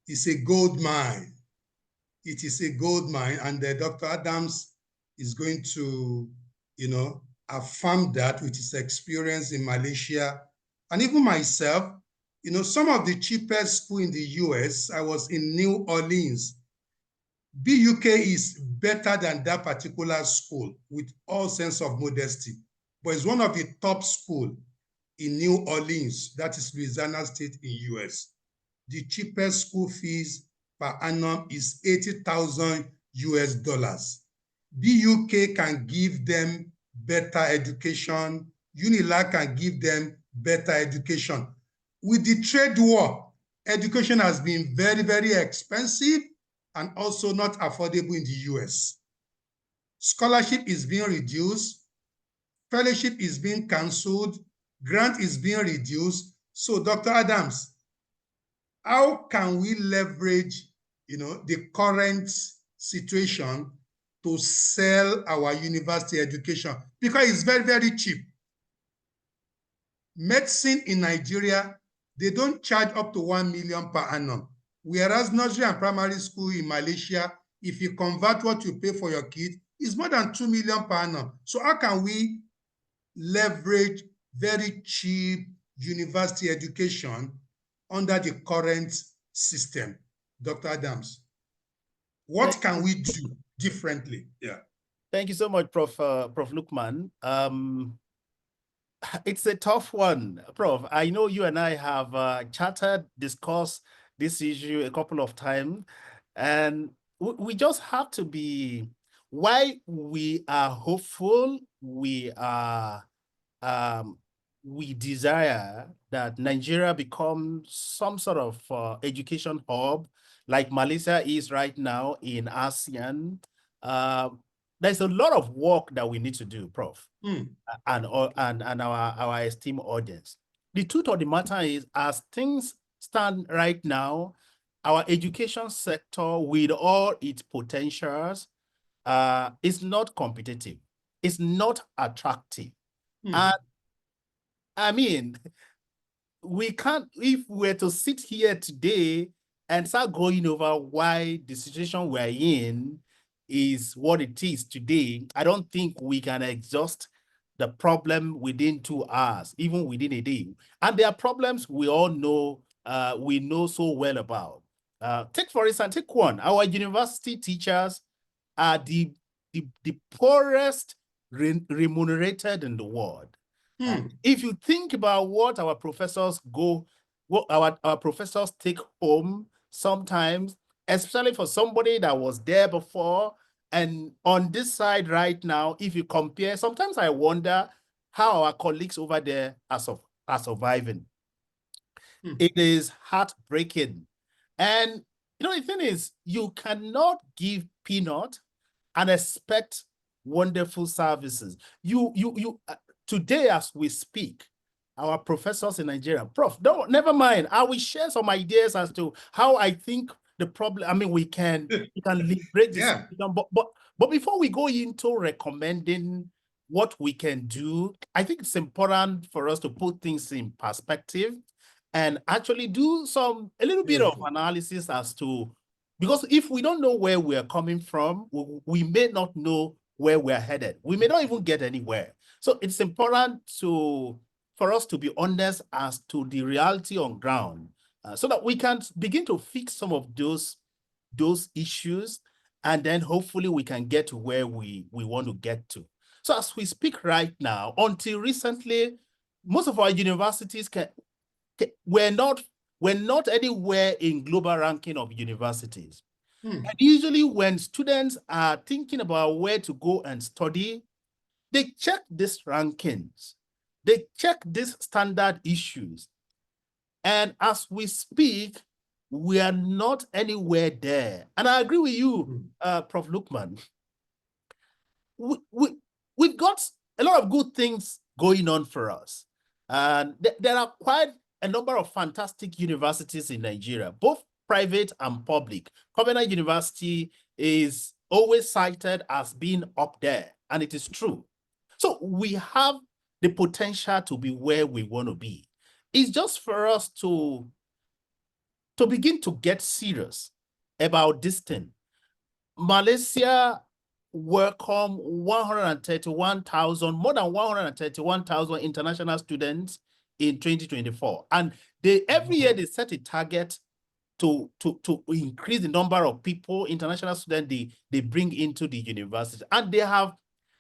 Speaker 1: It's a gold mine. It is a gold mine. And Dr. Adams is going to, affirm that with his experience in Malaysia. And even myself, some of the cheapest school in the US, I was in New Orleans. BUK is better than that particular school with all sense of modesty, but it's one of the top schools in New Orleans, that is Louisiana State in US. The cheapest school fees per annum is $80,000 US. BUK can give them better education. UNILAG can give them better education. With the trade war, education has been very, very expensive and also not affordable in the US. Scholarship is being reduced, fellowship is being canceled, grant is being reduced. So Dr. Adams, how can we leverage, the current situation to sell our university education? Because it's very, very cheap. Medicine in Nigeria, they don't charge up to 1 million per annum. Whereas nursery and primary school in Malaysia, if you convert what you pay for your kid, it's more than 2 million per annum. So how can we leverage very cheap university education under the current system? Dr. Adams, what can we do differently? Yeah.
Speaker 5: Thank you so much, Prof. Lukman. It's a tough one, Prof. I know you and I have chatted, discussed this issue a couple of times, and we just have to be, while we are hopeful, we desire that Nigeria becomes some sort of education hub, like Malaysia is right now in ASEAN. There's a lot of work that we need to do, Prof. And our esteemed audience. The truth of the matter is, as things stand right now, our education sector, with all its potentials, is not competitive. It's not attractive. And I mean, we can't, if we're to sit here today and start going over why the situation we're in is what it is today, I don't think we can exhaust the problem within 2 hours, even within a day. And there are problems we all know, we know so well about. Take, for instance, take one, our university teachers are the poorest remunerated in the world. If you think about what our professors our professors take home sometimes, especially for somebody that was there before, and on this side right now, if you compare, sometimes I wonder how our colleagues over there are surviving. It is heartbreaking. And the thing is, you cannot give peanut and expect wonderful services. Today, as we speak, our professors in Nigeria, Prof, never mind. I will share some ideas as to how I think the problem, I mean, we can liberate this.
Speaker 1: Yeah.
Speaker 5: But before we go into recommending what we can do, I think it's important for us to put things in perspective and actually do a little bit of analysis as to, because if we don't know where we're coming from, we may not know where we're headed. We may not even get anywhere. So it's important for us to be honest as to the reality on ground, so that we can begin to fix some of those issues, and then hopefully we can get to where we want to get to. So as we speak right now, until recently, most of our universities we're not anywhere in global ranking of universities. And usually when students are thinking about where to go and study, they check these rankings, they check these standard issues. And as we speak, we are not anywhere there. And I agree with you, Prof. Lukman. We've got a lot of good things going on for us. And there are quite a number of fantastic universities in Nigeria, both private and public. Covenant University is always cited as being up there, and it is true. So we have the potential to be where we want to be. It's just for us to begin to get serious about this thing. Malaysia welcomed 131,000, more than 131,000 international students in 2024. And every year they set a target to increase the number of people, international students they bring into the university. And they have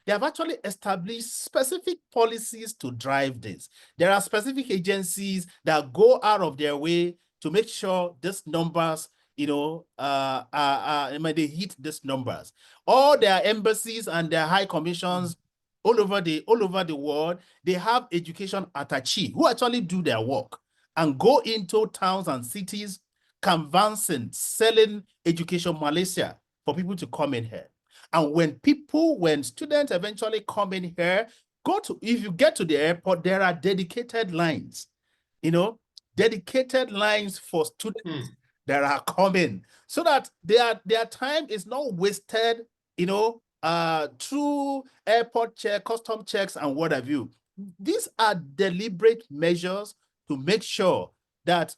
Speaker 5: actually established specific policies to drive this. There are specific agencies that go out of their way to make sure these numbers, they hit these numbers. All their embassies and their high commissions all over the world, they have education attaché who actually do their work and go into towns and cities, canvassing, selling Education Malaysia for people to come in here. And when students eventually come in here, if you get to the airport, there are dedicated lines, dedicated lines for students that are coming, so that their time is not wasted, through airport check, custom checks, and what have you. These are deliberate measures to make sure that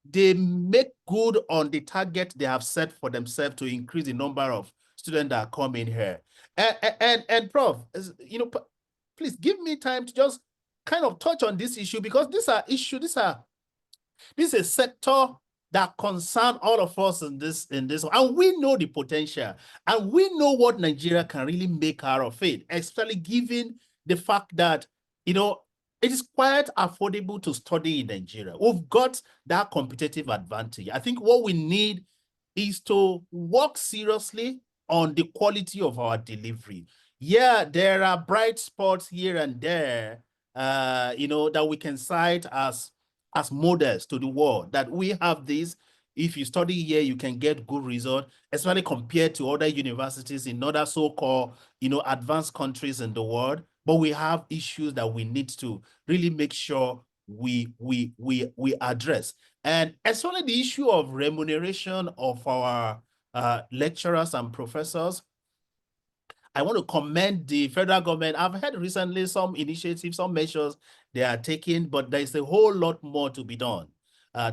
Speaker 5: they make good on the target they have set for themselves to increase the number of students that are coming here. And Prof, please give me time to just kind of touch on this issue, because this is a sector that concern all of us in this, and we know the potential, and we know what Nigeria can really make out of it, especially given the fact that it is quite affordable to study in Nigeria. We've got that competitive advantage. I think what we need is to work seriously on the quality of our delivery. Yeah, there are bright spots here and there, that we can cite as models to the world, that we have this. If you study here, you can get good results, especially compared to other universities in other so-called, advanced countries in the world. But we have issues that we need to really make sure we address. And especially the issue of remuneration of our lecturers and professors. I want to commend the federal government. I've heard recently some initiatives, some measures they are taking, but there's a whole lot more to be done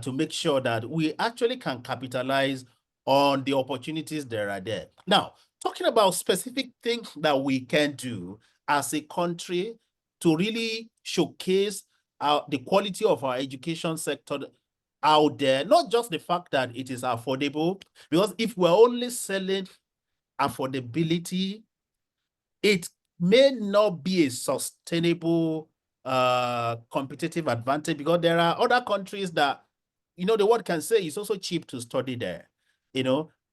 Speaker 5: to make sure that we actually can capitalize on the opportunities that are there. Now, talking about specific things that we can do as a country to really showcase the quality of our education sector out there, not just the fact that it is affordable, because if we're only selling affordability, it may not be a sustainable competitive advantage, because there are other countries that, the word can say it's also cheap to study there.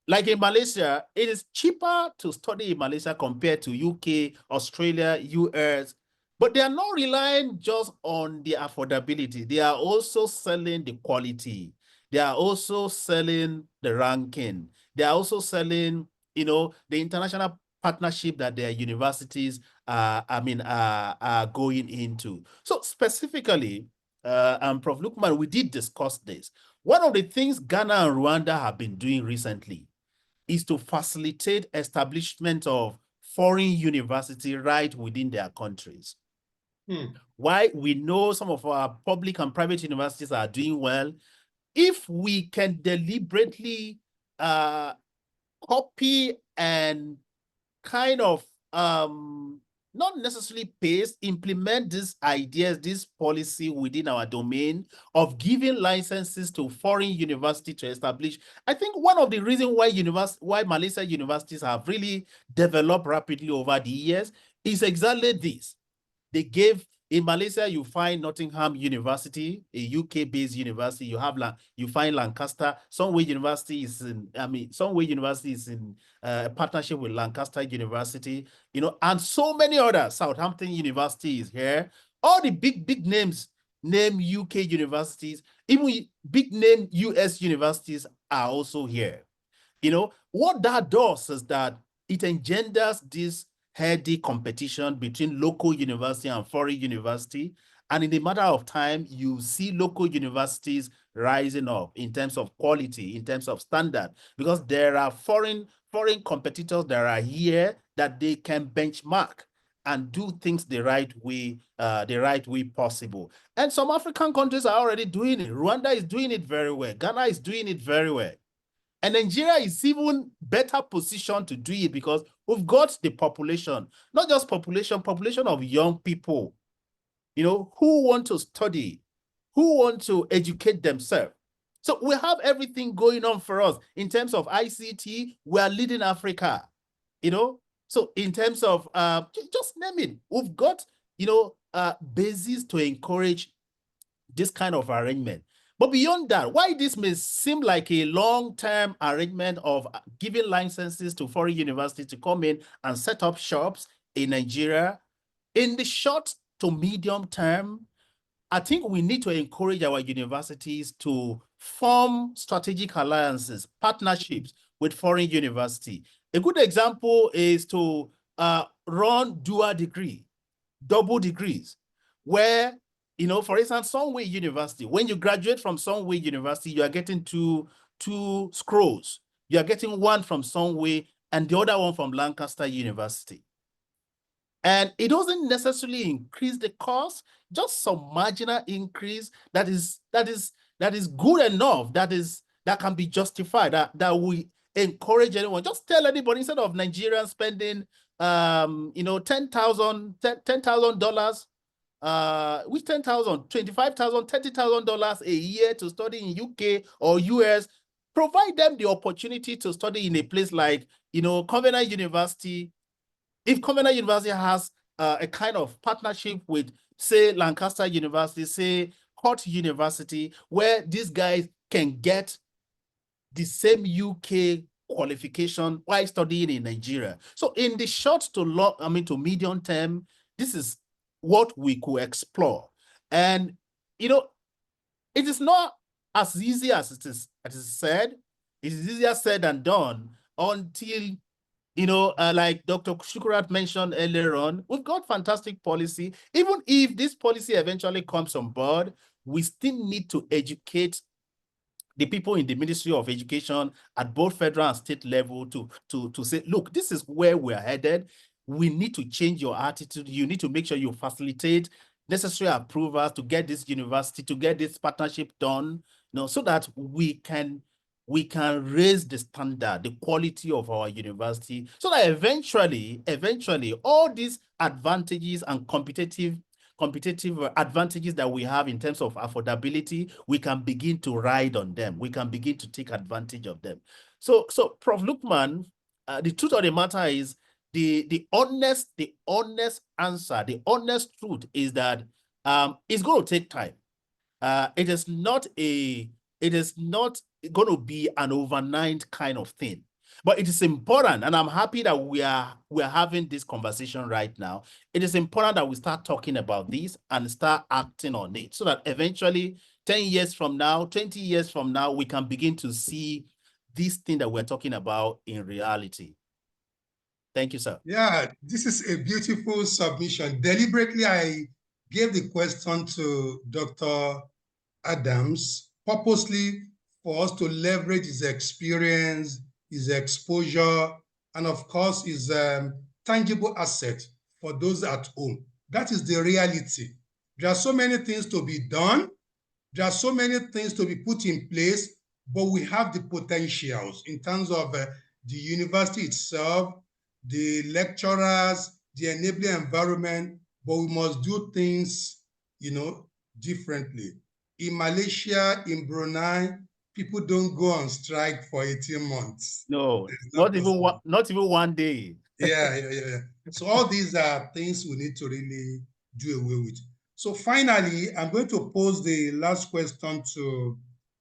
Speaker 5: Like in Malaysia, it is cheaper to study in Malaysia compared to UK, Australia, US, but they are not relying just on the affordability. They are also selling the quality. They are also selling the ranking. They are also selling, the international partnership that their universities are going into. So specifically, and Prof. Lukman, we did discuss this. One of the things Ghana and Rwanda have been doing recently is to facilitate establishment of foreign university right within their countries. Why we know some of our public and private universities are doing well, if we can deliberately copy and kind of not necessarily paste, implement these ideas, this policy within our domain of giving licenses to foreign universities to establish. I think one of the reasons why Malaysia universities have really developed rapidly over the years is exactly this. They gave, in Malaysia, you find Nottingham University, a UK-based university. You find Lancaster. Somewhere University is in partnership with Lancaster University. And so many others. Southampton University is here. All the big names, name UK universities, even big name US universities are also here. What that does is that it engenders this heady competition between local university and foreign university. And in a matter of time, you see local universities rising up in terms of quality, in terms of standard, because there are foreign competitors that are here that they can benchmark and do things the right way possible. And some African countries are already doing it. Rwanda is doing it very well. Ghana is doing it very well. And Nigeria is even better positioned to do it because we've got the population, not just population of young people, who want to study, who want to educate themselves. So we have everything going on for us. In terms of ICT, we are leading Africa, So in terms of, just name it, we've got, basis to encourage this kind of arrangement. But beyond that, why this may seem like a long-term arrangement of giving licenses to foreign universities to come in and set up shops in Nigeria, in the short to medium term, I think we need to encourage our universities to form strategic alliances, partnerships with foreign universities. A good example is to run dual degree, double degrees, where you know, for instance, Sunway University, when you graduate from Sunway University, you are getting two scrolls. You are getting one from Sunway and the other one from Lancaster University. And it doesn't necessarily increase the cost, just some marginal increase that is good enough, that can be justified, that we encourage anyone. Just tell anybody, instead of Nigerians spending you know, $10,000, with $10,000, $25,000, $30,000 a year to study in UK or US, provide them the opportunity to study in a place like, you know, Covenant University. If Covenant University has a kind of partnership with, say, Lancaster University, say, Hort University, where these guys can get the same UK qualification while studying in Nigeria. So in the short to medium term, this is what we could explore. And, you know, it is not as easy as it is said. It is easier said than done until, you know, like Dr. Shukurat mentioned earlier on, we've got fantastic policy. Even if this policy eventually comes on board, we still need to educate the people in the Ministry of Education at both federal and state level to say, look, this is where we're headed. We need to change your attitude. You need to make sure you facilitate necessary approvals to get this university, to get this partnership done, you know, so that we can raise the standard, the quality of our university, so that eventually all these advantages and competitive advantages that we have in terms of affordability, we can begin to ride on them. We can begin to take advantage of them. So Prof. Lukman, the truth of the matter is, the honest answer, the honest truth is that it's going to take time. It is not going to be an overnight kind of thing, but it is important, and I'm happy that we're having this conversation right now. It is important that we start talking about this and start acting on it, so that eventually 10 years from now, 20 years from now, we can begin to see this thing that we're talking about in reality. Thank you, sir.
Speaker 1: Yeah, this is a beautiful submission. Deliberately, I gave the question to Dr. Adams purposely for us to leverage his experience, his exposure, and of course, his tangible asset for those at home. That is the reality. There are so many things to be done. There are so many things to be put in place, but we have the potentials in terms of the university itself, the lecturers, the enabling environment, but we must do things, you know, differently. In Malaysia, in Brunei, people don't go on strike for 18 months.
Speaker 5: No, not even one day.
Speaker 1: Yeah. So all these are things we need to really do away with. So finally, I'm going to pose the last question to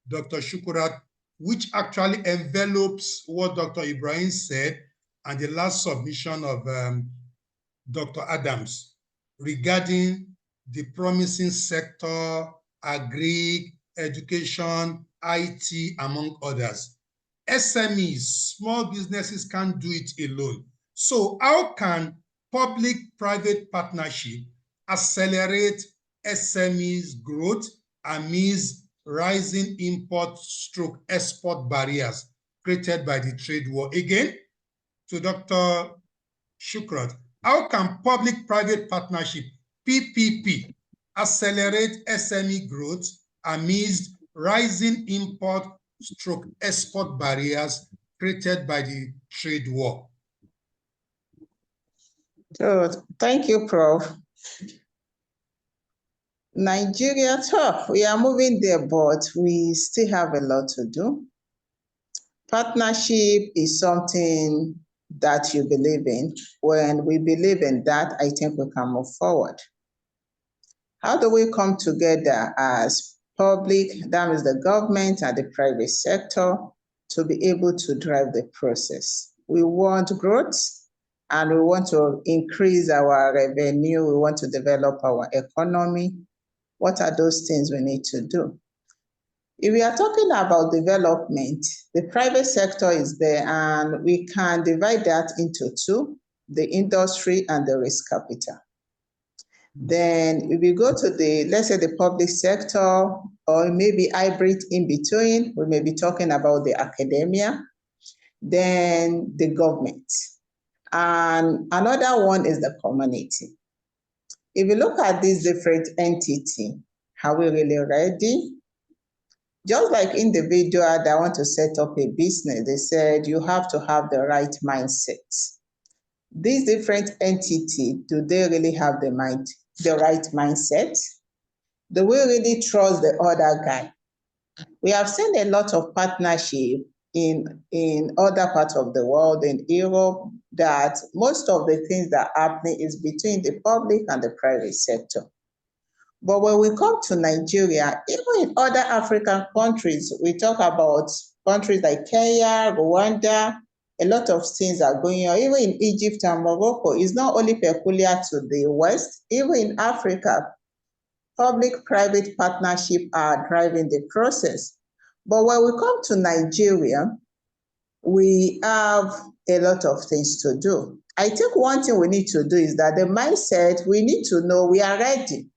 Speaker 1: Dr. Shukurat, which actually envelopes what Dr. Ibrahim said and the last submission of Dr. Adams regarding the promising sector, agri, education, IT, among others. SMEs, small businesses can't do it alone. So how can public-private partnership accelerate SMEs growth amidst rising import/export barriers created by the trade war? Again, to Dr. Shukrat, how can public-private partnership, PPP, accelerate SME growth amidst rising import/export barriers created by the trade war?
Speaker 6: So thank you, Prof. Nigeria, we are moving there, but we still have a lot to do. Partnership is something that you believe in. When we believe in that, I think we can move forward. How do we come together as public, that is the government and the private sector, to be able to drive the process? We want growth and we want to increase our revenue. We want to develop our economy. What are those things we need to do? If we are talking about development, the private sector is there, and we can divide that into two, the industry and the risk capital. Then if we go to the, let's say the public sector, or maybe hybrid in between, we may be talking about the academia, then the government. And another one is the community. If you look at these different entities, are we really ready? Just like individual that want to set up a business, they said you have to have the right mindset. These different entities, do they really have the right mindset? Do we really trust the other guy? We have seen a lot of partnership in other parts of the world, in Europe, that most of the things that are happening is between the public and the private sector. But when we come to Nigeria, even in other African countries, we talk about countries like Kenya, Rwanda, a lot of things are going on. Even in Egypt and Morocco, it's not only peculiar to the West, even in Africa, public-private partnership are driving the process. But when we come to Nigeria, we have a lot of things to do. I think one thing we need to do is that the mindset, we need to know we are ready.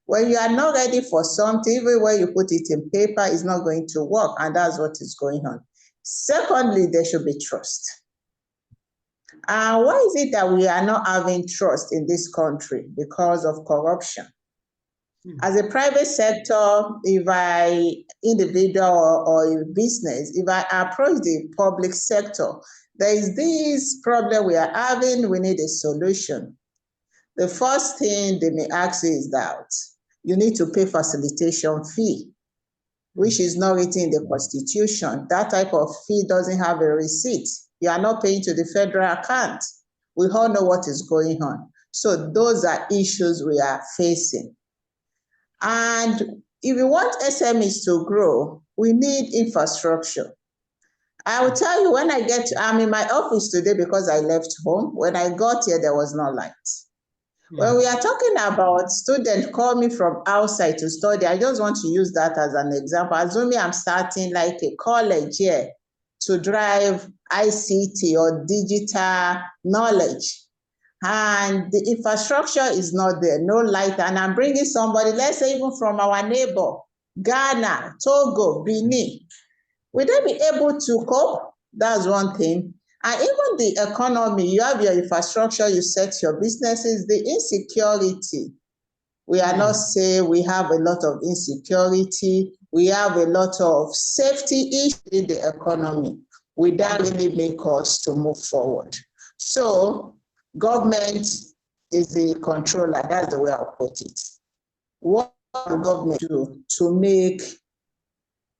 Speaker 6: When you are not ready for something, even when you put it in paper, it's not going to work, and that's what is going on. Secondly, there should be trust. Why is it that we are not having trust in this country? Because of corruption. As a private sector, if I, individual or a business, if I approach the public sector, there is this problem we are having, we need a solution. The first thing they may ask is that you need to pay facilitation fee, which is not written in the Constitution. That type of fee doesn't have a receipt. You are not paying to the federal account. We all know what is going on. So those are issues we are facing. And if we want SMEs to grow, we need infrastructure. I will tell you, when I'm in my office today because I left home. When I got here, there was no light. When we are talking about students coming from outside to study, I just want to use that as an example. Assuming I'm starting like a college here to drive ICT or digital knowledge, and the infrastructure is not there, no light, and I'm bringing somebody, let's say even from our neighbor, Ghana, Togo, Benin, will they be able to cope? That's one thing. And even the economy, you have your infrastructure, you set your businesses, the insecurity. We are not saying we have a lot of insecurity. We have a lot of safety issues in the economy. Will that really make us to move forward? So government is the controller. That's the way I'll put it. What will government do to make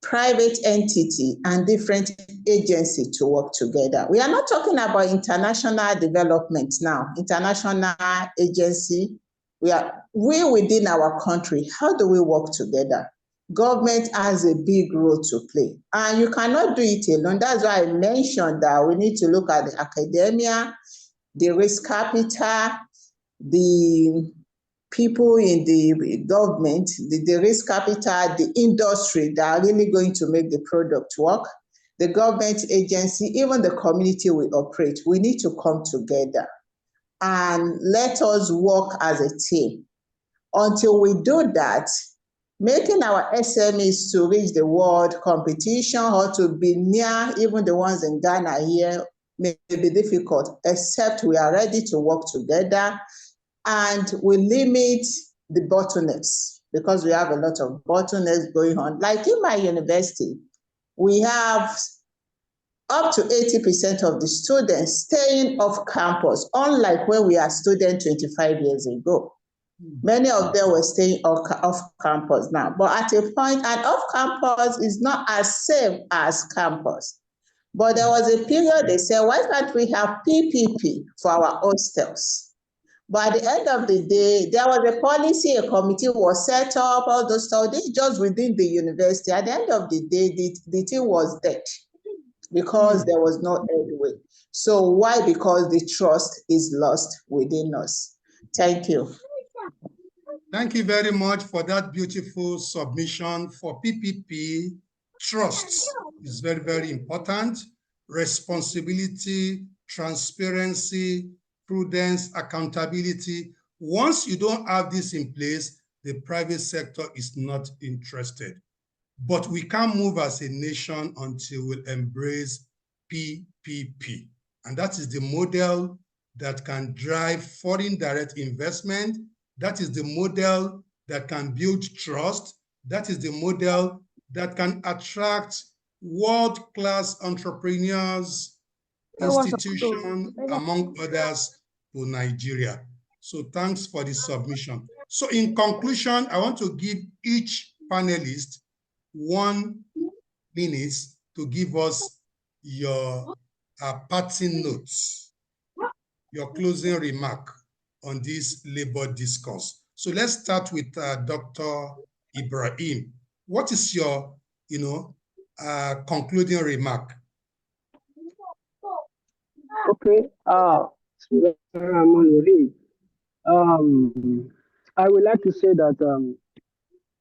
Speaker 6: private entity and different agency to work together? We are not talking about international development now, international agency. We within our country, how do we work together? Government has a big role to play, and you cannot do it alone. That's why I mentioned that we need to look at the academia, the risk capital, the people in the government, the risk capital, the industry that are really going to make the product work, the government agency, even the community we operate. We need to come together and let us work as a team. Until we do that, making our SMEs to reach the world competition or to be near even the ones in Ghana here may be difficult, except we are ready to work together and we limit the bottlenecks, because we have a lot of bottlenecks going on. Like in my university, we have up to 80% of the students staying off campus, unlike when we are students 25 years ago. Many of them were staying off campus now, but at a point, and off campus is not as safe as campus. But there was a period they said, why can't we have PPP for our hostels? But at the end of the day, there was a policy, a committee was set up, all those stuff. This just within the university. At the end of the day, the thing was dead because there was no headway. So why? Because the trust is lost within us. Thank you.
Speaker 1: Thank you very much for that beautiful submission. For PPP, trust is very, very important. Responsibility, transparency, prudence, accountability, Once you don't have this in place, the private sector is not interested. But we can't move as a nation until we embrace PPP. And that is the model that can drive foreign direct investment. That is the model that can build trust. That is the model that can attract world-class entrepreneurs, institutions, among others, to Nigeria. So thanks for the submission. So in conclusion, I want to give each panelist 1 minute to give us your parting notes, your closing remark on this labor discourse. So let's start with Dr. Ibrahim. What is your, concluding remark?
Speaker 4: Okay. I would like to say that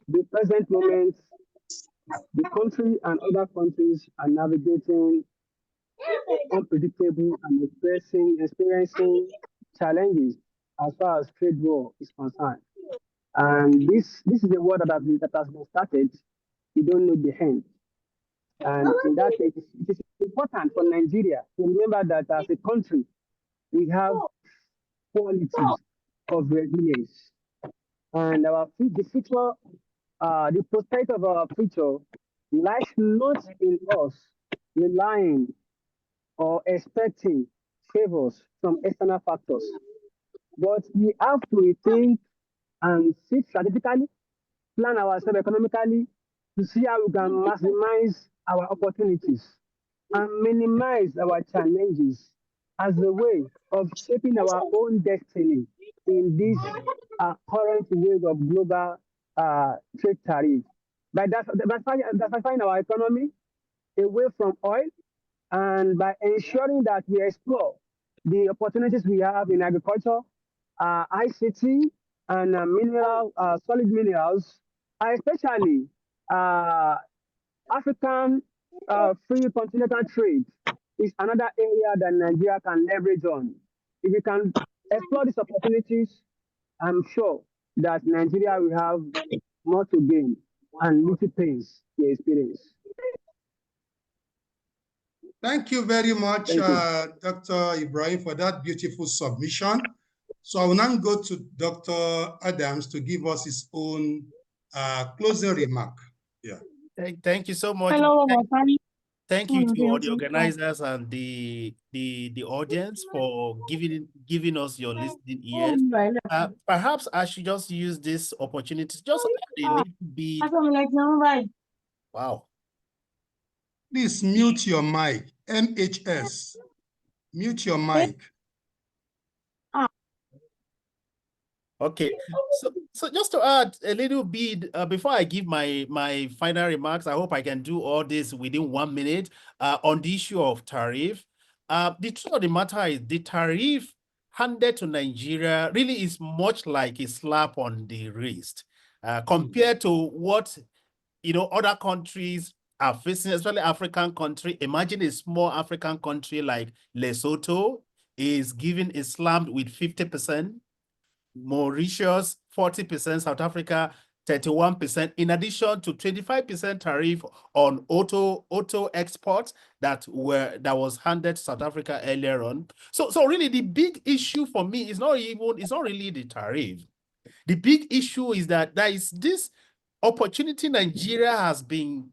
Speaker 4: the present moment, the country and other countries are navigating unpredictable and experiencing challenges as far as trade war is concerned. And this is a war that has been started. You don't know the end. And in that case, it is important for Nigeria to remember that as a country, we have qualities of resilience. And the future, the prospect of our future lies not in us relying or expecting favors from external factors, but we have to rethink and sit strategically, plan ourselves economically to see how we can maximize our opportunities and minimize our challenges as a way of shaping our own destiny in this current wave of global trade tariff. By diversifying our economy away from oil and by ensuring that we explore the opportunities we have in agriculture, ICT, and solid minerals, especially African free continental trade is another area that Nigeria can leverage on. If we can explore these opportunities, I'm sure that Nigeria will have more to gain and little pains to experience.
Speaker 1: Thank you very much, Dr. Ibrahim, for that beautiful submission. So I will now go to Dr. Adams to give us his own closing remark. Yeah.
Speaker 5: Thank you so much.
Speaker 7: Hello,
Speaker 5: Thank you to all the organizers and the audience for giving us your listening ears. Perhaps I should just use this opportunity just a little bit. Wow.
Speaker 1: Please mute your mic. MHS. Mute your mic.
Speaker 5: Okay, so just to add a little bit before I give my final remarks, I hope I can do all this within 1 minute on the issue of tariff. The truth of the matter is the tariff handed to Nigeria really is much like a slap on the wrist compared to what other countries are facing, especially African country. Imagine a small African country like Lesotho is given a slammed with 50%. Mauritius, 40%, South Africa, 31%, in addition to 25% tariff on auto exports that was handed to South Africa earlier on. So really the big issue for me is it's not really the tariff. The big issue is that there is this opportunity Nigeria has been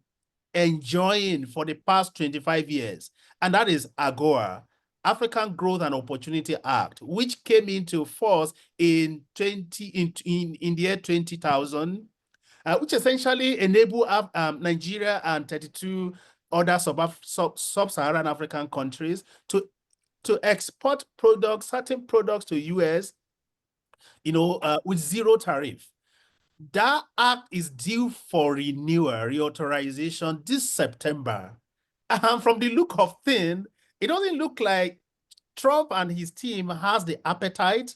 Speaker 5: enjoying for the past 25 years, and that is AGOA, African Growth and Opportunity Act, which came into force in the year 2000, which essentially enabled Nigeria and 32 other sub-Saharan African countries to export certain products to US, with zero tariff. That act is due for renewal, reauthorization this September. And from the look of things, it doesn't look like Trump and his team has the appetite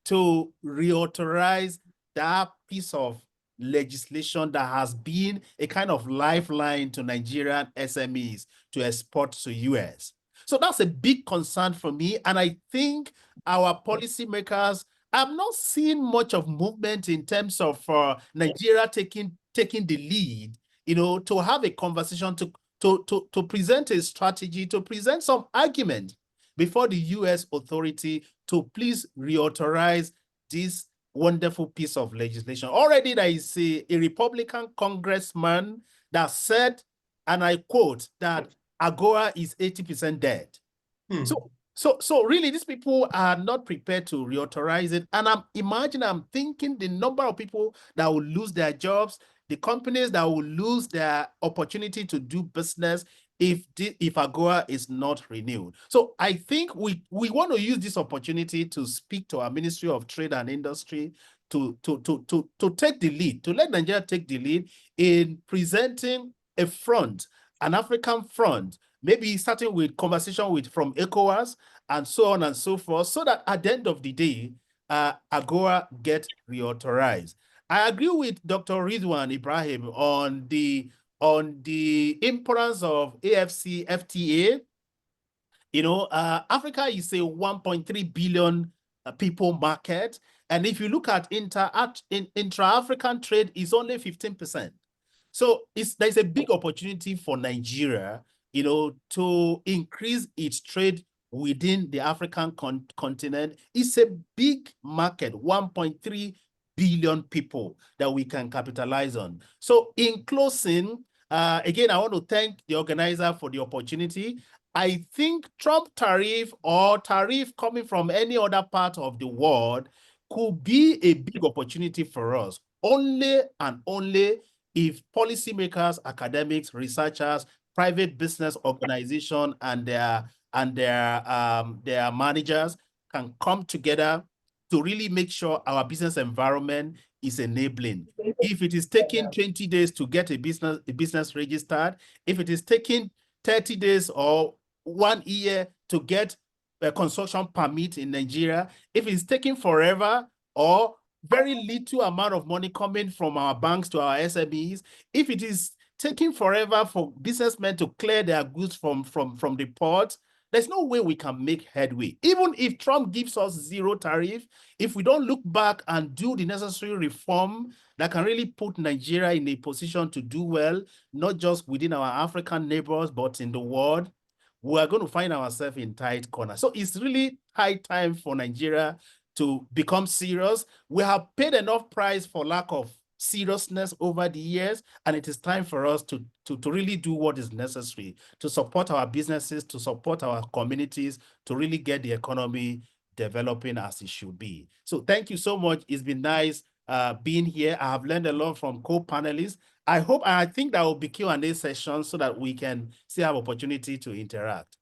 Speaker 5: to reauthorize that piece of legislation that has been a kind of lifeline to Nigerian SMEs to export to US. So that's a big concern for me. And I think our policymakers I'm not seeing much of movement in terms of Nigeria taking the lead, to have a conversation, to present a strategy, to present some argument before the US authority to please reauthorize this wonderful piece of legislation. Already there is a Republican congressman that said, and I quote, that AGOA is 80% dead. So really, these people are not prepared to reauthorize it. And I'm thinking the number of people that will lose their jobs, the companies that will lose their opportunity to do business if AGOA is not renewed. So I think we want to use this opportunity to speak to our Ministry of Trade and Industry to take the lead, to let Nigeria take the lead in presenting a front, an African front, maybe starting with conversation from ECOWAS and so on and so forth, so that at the end of the day, AGOA get reauthorized. I agree with Dr. Ridwan Ibrahim on the importance of AFC FTA. Africa is a 1.3 billion people market, and if you look at intra-African trade, is only 15%. So there's a big opportunity for Nigeria, to increase its trade within the African continent. It's a big market, 1.3 billion people that we can capitalize on. So in closing, again, I want to thank the organizer for the opportunity. I think Trump tariff or tariff coming from any other part of the world could be a big opportunity for us, only and only if policymakers, academics, researchers, private business organization, and their managers can come together to really make sure our business environment is enabling. If it is taking 20 days to get a business registered, if it is taking 30 days or 1 year to get a construction permit in Nigeria, if it's taking forever or very little amount of money coming from our banks to our SMEs, if it is taking forever for businessmen to clear their goods from the port, there's no way we can make headway. Even if Trump gives us zero tariff, if we don't look back and do the necessary reform that can really put Nigeria in a position to do well, not just within our African neighbors, but in the world, we are going to find ourselves in tight corner. So it's really high time for Nigeria to become serious. We have paid enough price for lack of seriousness over the years, and it is time for us to really do what is necessary to support our businesses, to support our communities, to really get the economy developing as it should be. So thank you so much. It's been nice being here. I have learned a lot from co-panelists. I think that will be Q&A session so that we can still have opportunity to interact.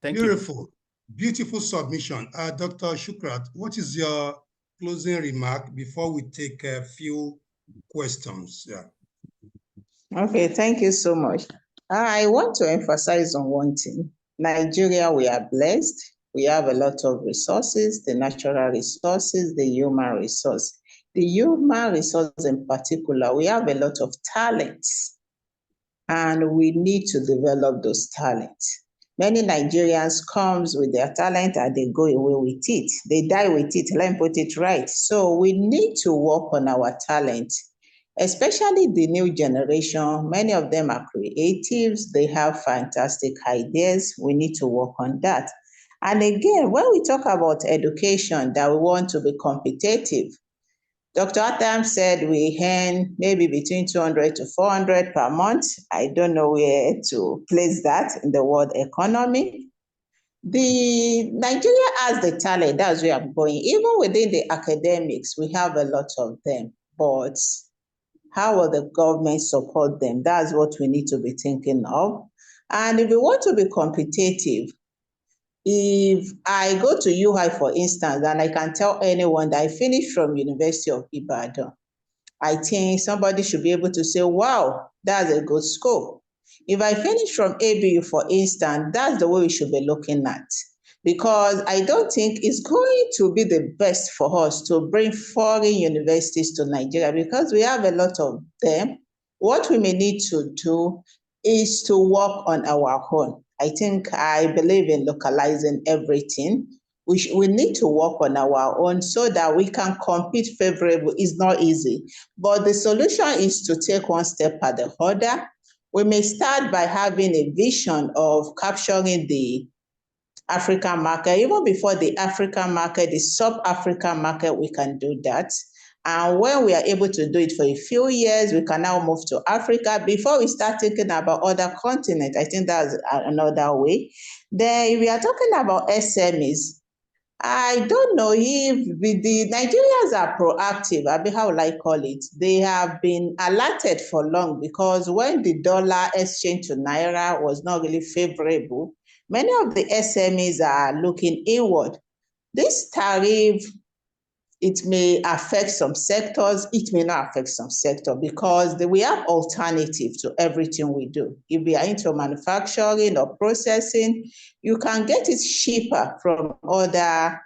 Speaker 5: Thank you.
Speaker 1: Beautiful. Beautiful submission. Dr. Shukrat, what is your closing remark before we take a few questions? Yeah.
Speaker 6: Okay, thank you so much. I want to emphasize on one thing. Nigeria, we are blessed. We have a lot of resources, the natural resources, the human resource. The human resource in particular, we have a lot of talents, and we need to develop those talents. Many Nigerians comes with their talent and they go away with it. They die with it, let me put it right. So we need to work on our talent, especially the new generation. Many of them are creatives. They have fantastic ideas. We need to work on that. And again, when we talk about education, that we want to be competitive, Dr. Atam said we earn maybe between 200 to 400 per month. I don't know where to place that in the world economy. Nigeria has the talent, that's where I'm going. Even within the academics, we have a lot of them, but how will the government support them? That's what we need to be thinking of. And if we want to be competitive, if I go to UI, for instance, and I can tell anyone that I finished from University of Ibadan, I think somebody should be able to say, wow, that's a good score. If I finish from ABU, for instance, that's the way we should be looking at. Because I don't think it's going to be the best for us to bring foreign universities to Nigeria, because we have a lot of them. What we may need to do is to work on our own. I believe in localizing everything. we need to work on our own so that we can compete favorably. It's not easy, but the solution is to take one step at the other. We may start by having a vision of capturing the African market. Even before the African market, the sub-African market, we can do that. And when we are able to do it for a few years, we can now move to Africa before we start thinking about other continents. I think that's another way. Then if we are talking about SMEs, I don't know if the Nigerians are proactive, how will I call it? They have been alerted for long because when the dollar exchange to Naira was not really favorable, many of the SMEs are looking inward. This tariff, it may affect some sectors, it may not affect some sector because we have alternative to everything we do. If we are into manufacturing or processing, you can get it cheaper from other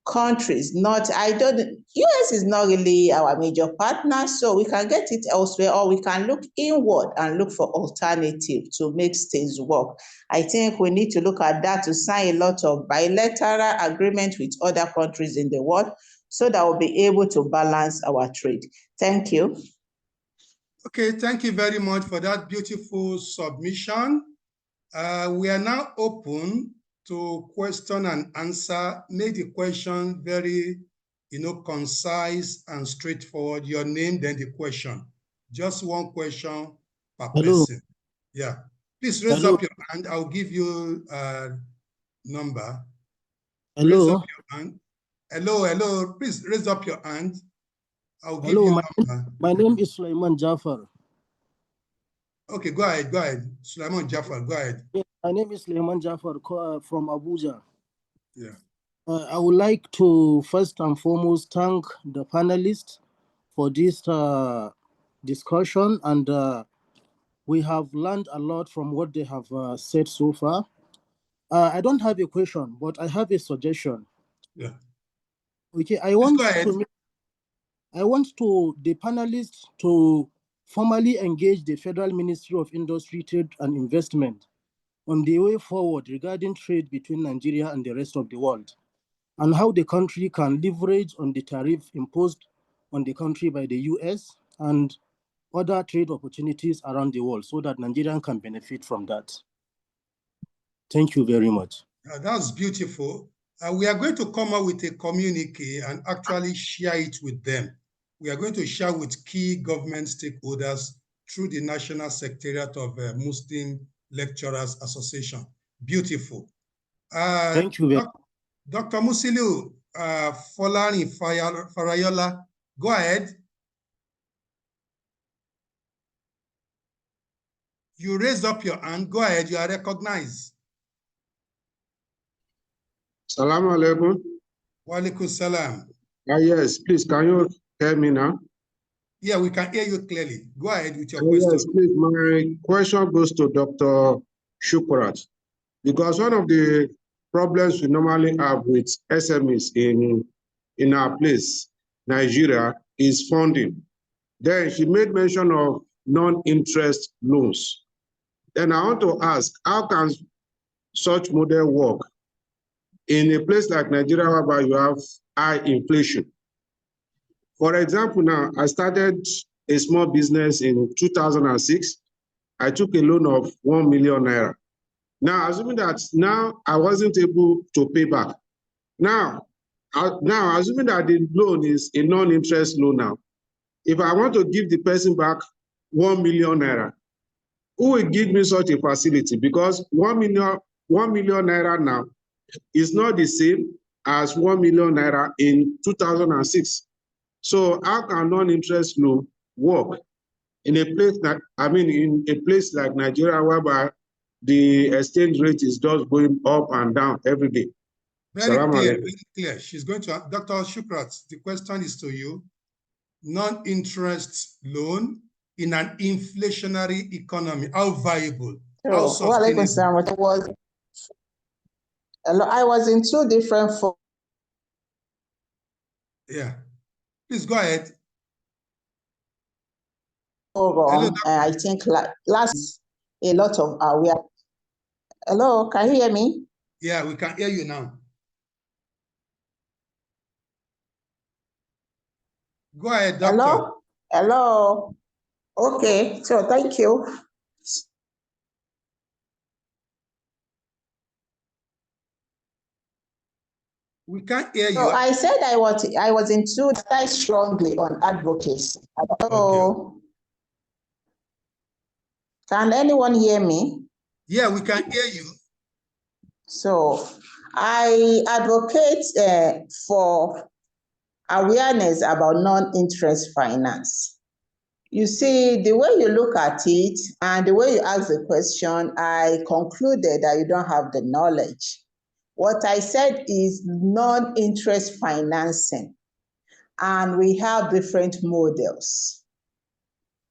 Speaker 6: countries. US is not really our major partner, so we can get it elsewhere, or we can look inward and look for alternative to make things work. I think we need to look at that to sign a lot of bilateral agreements with other countries in the world so that we'll be able to balance our trade. Thank you.
Speaker 1: Okay, thank you very much for that beautiful submission. We are now open to question and answer. Make the question very, concise and straightforward. Your name, then the question. Just one question per person. Yeah. Please raise up your hand. I'll give you a number. Raise up your hand. Hello. Please raise up your hand. I'll give you a number.
Speaker 7: My name is Sulaiman Jafar.
Speaker 1: Okay, go ahead. Sulaiman Jafar, go ahead.
Speaker 7: My name is Sulaiman Jafar from Abuja.
Speaker 1: Yeah.
Speaker 7: I would like to first and foremost thank the panelists for this discussion, and we have learned a lot from what they have said so far. I don't have a question, but I have a suggestion.
Speaker 1: Yeah.
Speaker 7: Okay, I want the panelists to formally engage the Federal Ministry of Industry, Trade and Investment on the way forward regarding trade between Nigeria and the rest of the world, and how the country can leverage on the tariff imposed on the country by the US and other trade opportunities around the world so that Nigerians can benefit from that. Thank you very much.
Speaker 1: That's beautiful. We are going to come up with a communique and actually share it with them. We are going to share with key government stakeholders through the National Secretariat of Muslim Lecturers Association. Beautiful.
Speaker 7: Thank you very much.
Speaker 1: Dr. Musiliu Folani Farayola, go ahead. You raised up your hand. Go ahead. You are recognized.
Speaker 8: Salaam alaikum.
Speaker 1: Wa alaikum salam.
Speaker 8: Yes, please, can you hear me now?
Speaker 1: Yeah, we can hear you clearly. Go ahead with your question.
Speaker 8: Yes, please. My question goes to Dr. Shukrat, because one of the problems we normally have with SMEs in our place, Nigeria, is funding. Then she made mention of non-interest loans. Then I want to ask, how can such model work in a place like Nigeria where you have high inflation? For example, now, I started a small business in 2006. I took a loan of 1 million naira. Now, assuming that now I wasn't able to pay back. Now, assuming that the loan is a non-interest loan now, if I want to give the person back 1 million naira, who will give me such a facility? Because 1 million naira now is not the same as 1 million naira in 2006. So how can non-interest loan work in a place that, in a place like Nigeria, whereby the exchange rate is just going up and down every day?
Speaker 1: Very clear. She's going to, Dr. Shukrat, the question is to you. Non-interest loan in an inflationary economy, how viable, how sustainable?
Speaker 6: I was in two different forms.
Speaker 1: Yeah. Please go ahead.
Speaker 6: I think last a lot of Hello, can you hear me?
Speaker 1: Yeah, we can hear you now. Go ahead, Doctor.
Speaker 6: Hello? Hello? Okay, so thank you.
Speaker 1: We can't hear you.
Speaker 6: So I said I was into that strongly on advocacy. Hello?
Speaker 1: Okay.
Speaker 6: Can anyone hear me?
Speaker 1: Yeah, we can hear you.
Speaker 6: So I advocate for awareness about non-interest finance. You see, the way you look at it and the way you ask the question, I concluded that you don't have the knowledge. What I said is non-interest financing, and we have different models.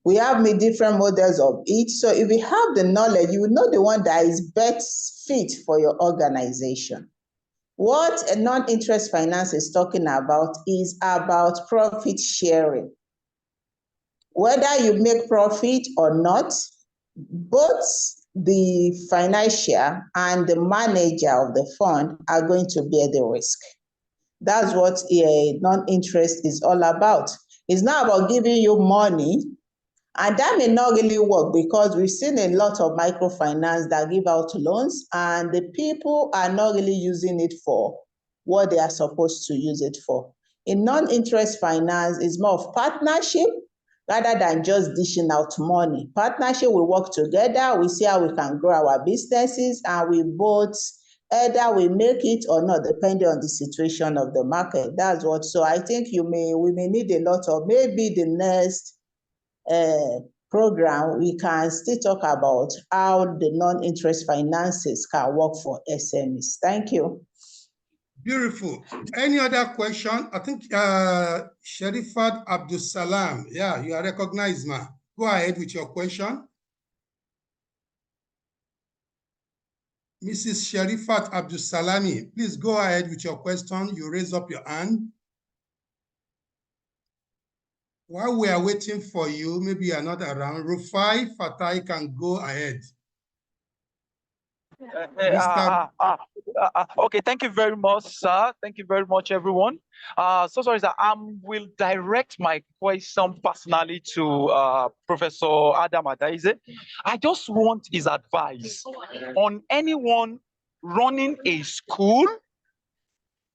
Speaker 6: We have different models of it. So if you have the knowledge, you will know the one that is best fit for your organization. What a non-interest finance is talking about is about profit sharing. Whether you make profit or not, both the financier and the manager of the fund are going to bear the risk. That's what a non-interest is all about. It's not about giving you money, and that may not really work because we've seen a lot of microfinance that give out loans and the people are not really using it for what they are supposed to use it for. In non-interest finance, it's more of partnership rather than just dishing out money. Partnership, we work together, we see how we can grow our businesses, and we both either we make it or not, depending on the situation of the market. That's what, so I think we may need a lot of, maybe the next program, we can still talk about how the non-interest finances can work for SMEs. Thank you.
Speaker 1: Beautiful. Any other question? I think Sharifat Abdul Salam. Yeah, you are recognized, ma. Go ahead with your question. Mrs. Sharifat Abdul Salami, please go ahead with your question. You raise up your hand. While we are waiting for you, maybe you're not around, Rufai Fatai can go ahead.
Speaker 9: Okay, thank you very much, sir. Thank you very much, everyone. So sorry, sir. I will direct my question personally to Professor Adam Adaize. I just want his advice on anyone running a school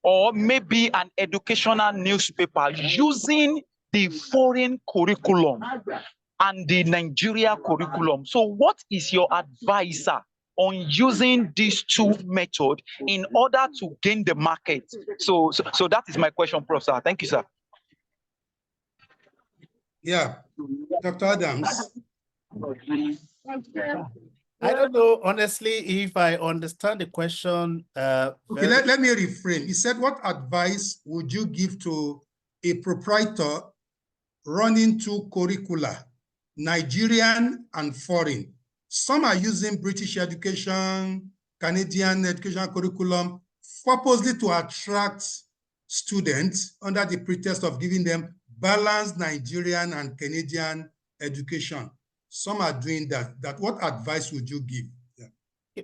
Speaker 9: or maybe an educational newspaper using the foreign curriculum and the Nigeria curriculum. So what is your advice, sir, on using these two methods in order to gain the market? So that is my question, Professor. Thank you, sir.
Speaker 1: Yeah, Dr. Adams.
Speaker 5: I don't know, honestly, if I understand the question.
Speaker 1: Okay, let me reframe. He said, what advice would you give to a proprietor running two curricula, Nigerian and foreign? Some are using British education, Canadian education curriculum, purposely to attract students under the pretext of giving them balanced Nigerian and Canadian education. Some are doing that. What advice would you give? Yeah.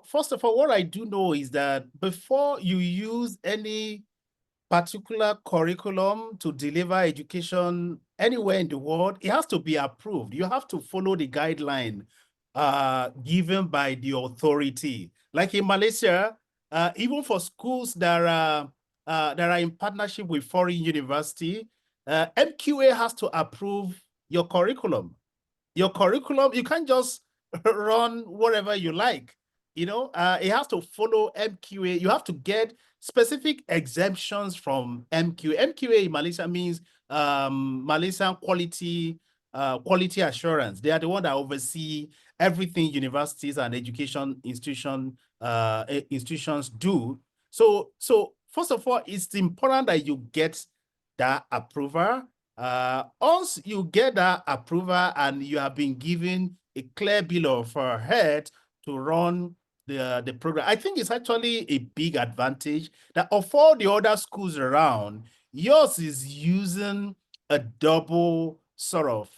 Speaker 5: First of all, what I do know is that before you use any particular curriculum to deliver education anywhere in the world, it has to be approved. You have to follow the guideline given by the authority. Like in Malaysia, even for schools that are in partnership with foreign university, MQA has to approve your curriculum. Your curriculum, you can't just run whatever you like. You know, it has to follow MQA. You have to get specific exemptions from MQA. MQA in Malaysia means Malaysian quality assurance. They are the one that oversee everything universities and education institutions do. So first of all, it's important that you get that approval. Once you get that approval and you have been given a clear bill of health to run the program, I think it's actually a big advantage that of all the other schools around, yours is using a double sort of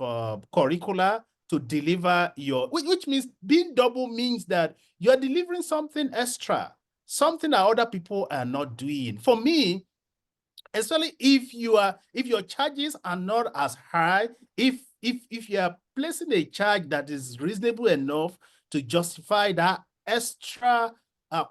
Speaker 5: curricula to deliver your, which means being double means that you're delivering something extra, something that other people are not doing. For me, especially if your charges are not as high, if you are placing a charge that is reasonable enough to justify that extra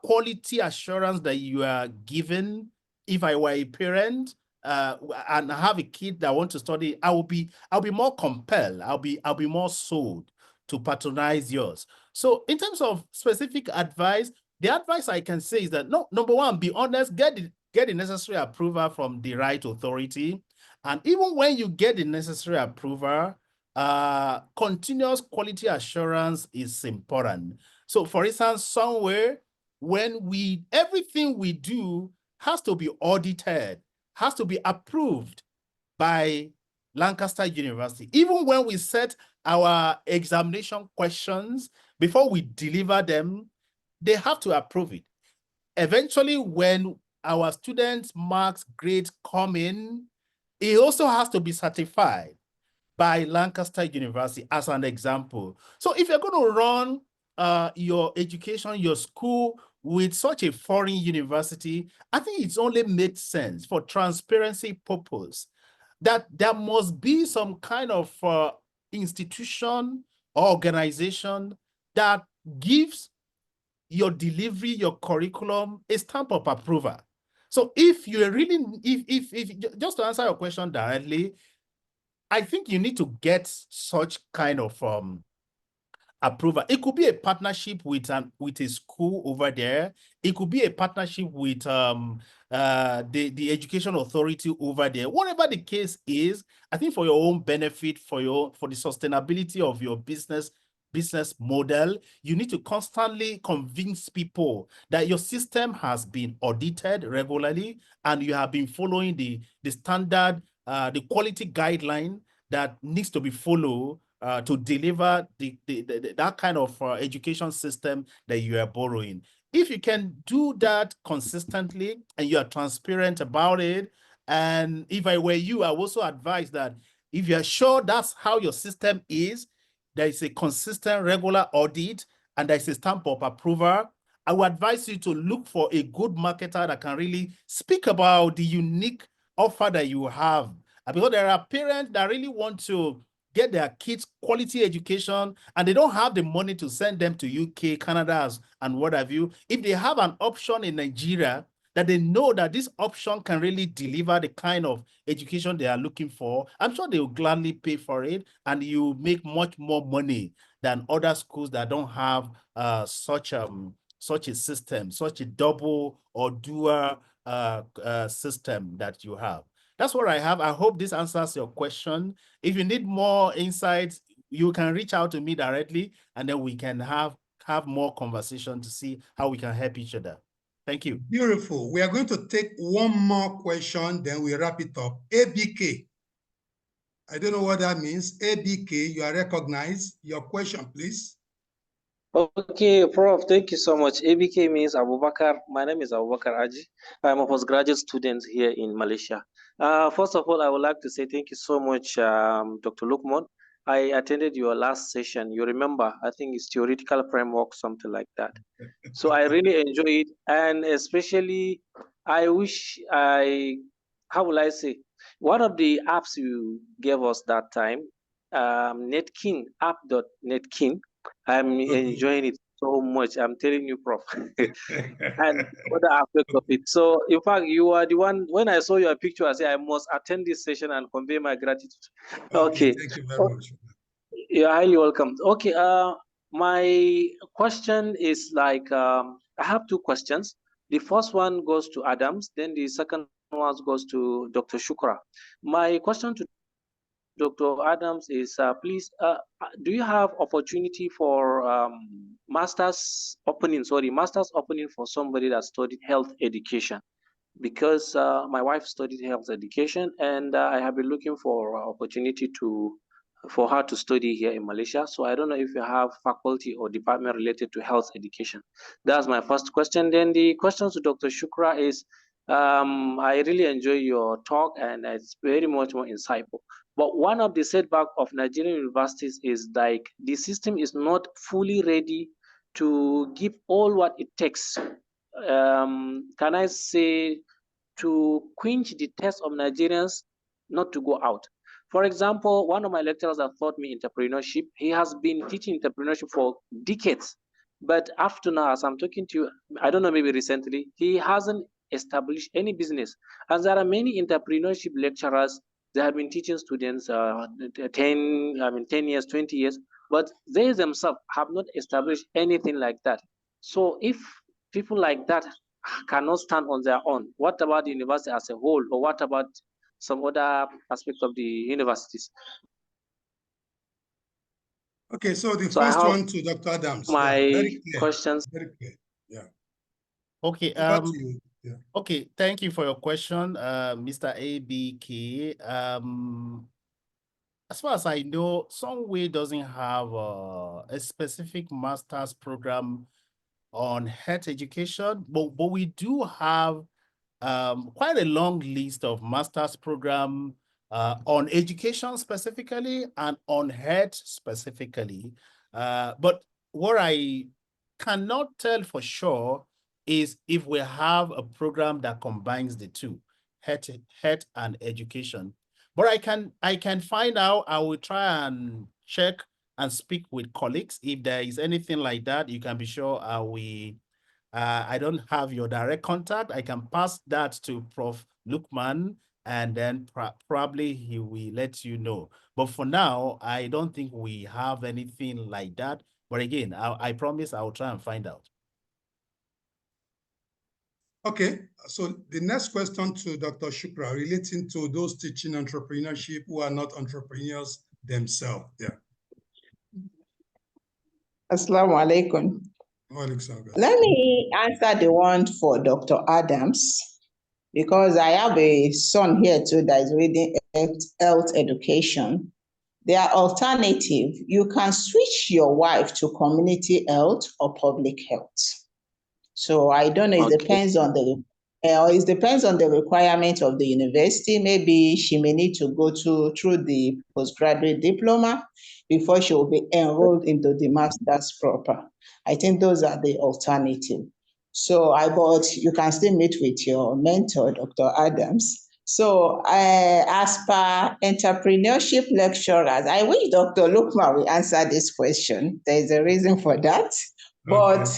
Speaker 5: quality assurance that you are given. If I were a parent and have a kid that want to study, I'll be more compelled. I'll be more sold to patronize yours. So in terms of specific advice, the advice I can say is that number one, be honest, get the necessary approval from the right authority. And even when you get the necessary approval, continuous quality assurance is important. So for instance, somewhere when everything we do has to be audited, has to be approved by Lancaster University. Even when we set our examination questions, before we deliver them, they have to approve it. Eventually, when our students' marks grades come in, it also has to be certified by Lancaster University as an example. So if you're going to run your education, your school with such a foreign university, I think it's only makes sense for transparency purpose that there must be some kind of institution or organization that gives your delivery, your curriculum, a stamp of approval. So if you really, if just to answer your question directly, I think you need to get such kind of approval. It could be a partnership with a school over there. It could be a partnership with the education authority over there. Whatever the case is, I think for your own benefit, for the sustainability of your business model, you need to constantly convince people that your system has been audited regularly and you have been following the standard, the quality guideline that needs to be followed to deliver that kind of education system that you are borrowing. If you can do that consistently and you are transparent about it, and if I were you, I would also advise that if you are sure that's how your system is, there is a consistent regular audit and there is a stamp of approval, I would advise you to look for a good marketer that can really speak about the unique offer that you have. Because there are parents that really want to get their kids quality education and they don't have the money to send them to UK, Canada, and what have you. If they have an option in Nigeria that they know that this option can really deliver the kind of education they are looking for, I'm sure they will gladly pay for it and you make much more money than other schools that don't have such a system, such a double or dual system that you have. That's what I have. I hope this answers your question. If you need more insights, you can reach out to me directly, and then we can have more conversation to see how we can help each other. Thank you.
Speaker 1: Beautiful. We are going to take one more question, then we wrap it up. ABK. I don't know what that means. ABK, you are recognized. Your question, please.
Speaker 10: Okay, Prof, thank you so much. ABK means Abubakar. My name is Abubakar Aji. I'm a postgraduate student here in Malaysia. First of all, I would like to say thank you so much, Dr. Lukman. I attended your last session. You remember, I think it's theoretical framework, something like that. So I really enjoy it. And especially, I wish how will I say, one of the apps you gave us that time, Netkin, app.netkin, I'm enjoying it so much. I'm telling you, Prof. And other aspects of it. So, in fact, you are the one. When I saw your picture, I said I must attend this session and convey my gratitude. Okay.
Speaker 1: Thank you very much.
Speaker 10: You're highly welcome. Okay. My question is like I have two questions. The first one goes to Adams. Then the second one goes to Dr. Shukra. My question to Dr. Adams is, please, do you have opportunity for master's opening for somebody that studied health education? Because my wife studied health education and I have been looking for opportunity for her to study here in Malaysia. So I don't know if you have faculty or department related to health education. That's my first question. Then the question to Dr. Shukra is, I really enjoy your talk and it's very much more insightful. But one of the setback of Nigerian universities is like the system is not fully ready to give all what it takes. Can I say to quench the thirst of Nigerians not to go out. For example, one of my lecturers that taught me entrepreneurship, he has been teaching entrepreneurship for decades. But after now, as I'm talking to you, I don't know, maybe recently, he hasn't established any business. And there are many entrepreneurship lecturers that have been teaching students 10 years, 20 years, but they themselves have not established anything like that. So if people like that cannot stand on their own, what about the university as a whole, or what about some other aspect of the universities?
Speaker 1: Okay, so the first one to Dr. Adams.
Speaker 10: My
Speaker 1: very clear,
Speaker 10: questions.
Speaker 1: very clear. Yeah.
Speaker 5: Okay.
Speaker 1: Yeah.
Speaker 5: Okay. Thank you for your question, Mr. ABK. As far as I know, Sunway doesn't have a specific master's program on health education, but we do have quite a long list of master's program on education specifically and on health specifically. But what I cannot tell for sure is if we have a program that combines the two, health and education. But I can find out. I will try and check and speak with colleagues. If there is anything like that, you can be sure I don't have your direct contact. I can pass that to Prof. Lukman, and then probably he will let you know. But for now, I don't think we have anything like that. But again, I promise I'll try and find out.
Speaker 1: Okay, so the next question to Dr. Shukra relating to those teaching entrepreneurship who are not entrepreneurs themselves. Yeah.
Speaker 6: Assalamu alaikum. Let me answer the one for Dr. Adams, because I have a son here too that is reading health education. There are alternatives. You can switch your wife to community health or public health. So I don't know, it depends on the requirement of the university. Maybe she may need to go through the postgraduate diploma before she will be enrolled into the master's proper. I think those are the alternatives. So but you can still meet with your mentor, Dr. Adams. So as per entrepreneurship lecturers, I wish Dr. Lukman will answer this question. There's a reason for that. But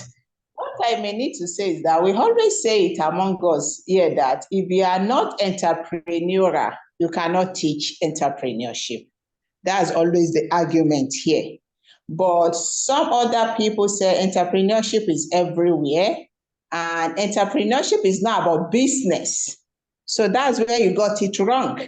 Speaker 6: what I may need to say is that we always say it among us here that if you are not entrepreneurial, you cannot teach entrepreneurship. That's always the argument here. But some other people say entrepreneurship is everywhere, and entrepreneurship is not about business. So that's where you got it wrong,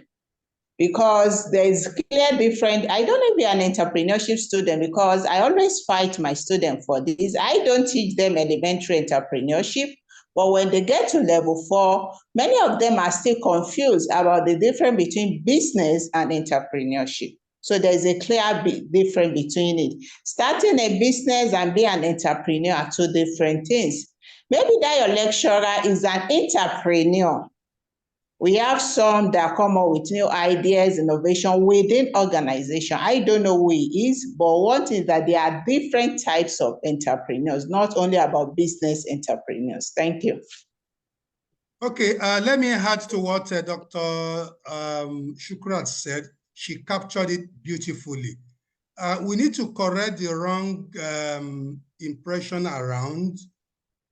Speaker 6: because there is clear difference. I don't know if you're an entrepreneurship student, because I always fight my students for this. I don't teach them elementary entrepreneurship, but when they get to level 4, many of them are still confused about the difference between business and entrepreneurship. So there's a clear difference between it. Starting a business and being an entrepreneur are two different things. Maybe that your lecturer is an entrepreneur. We have some that come up with new ideas, innovation within organization. I don't know who he is, but one thing is that there are different types of entrepreneurs, not only about business entrepreneurs. Thank you.
Speaker 1: Okay, let me add to what Dr. Shukrat said. She captured it beautifully. We need to correct the wrong impression around.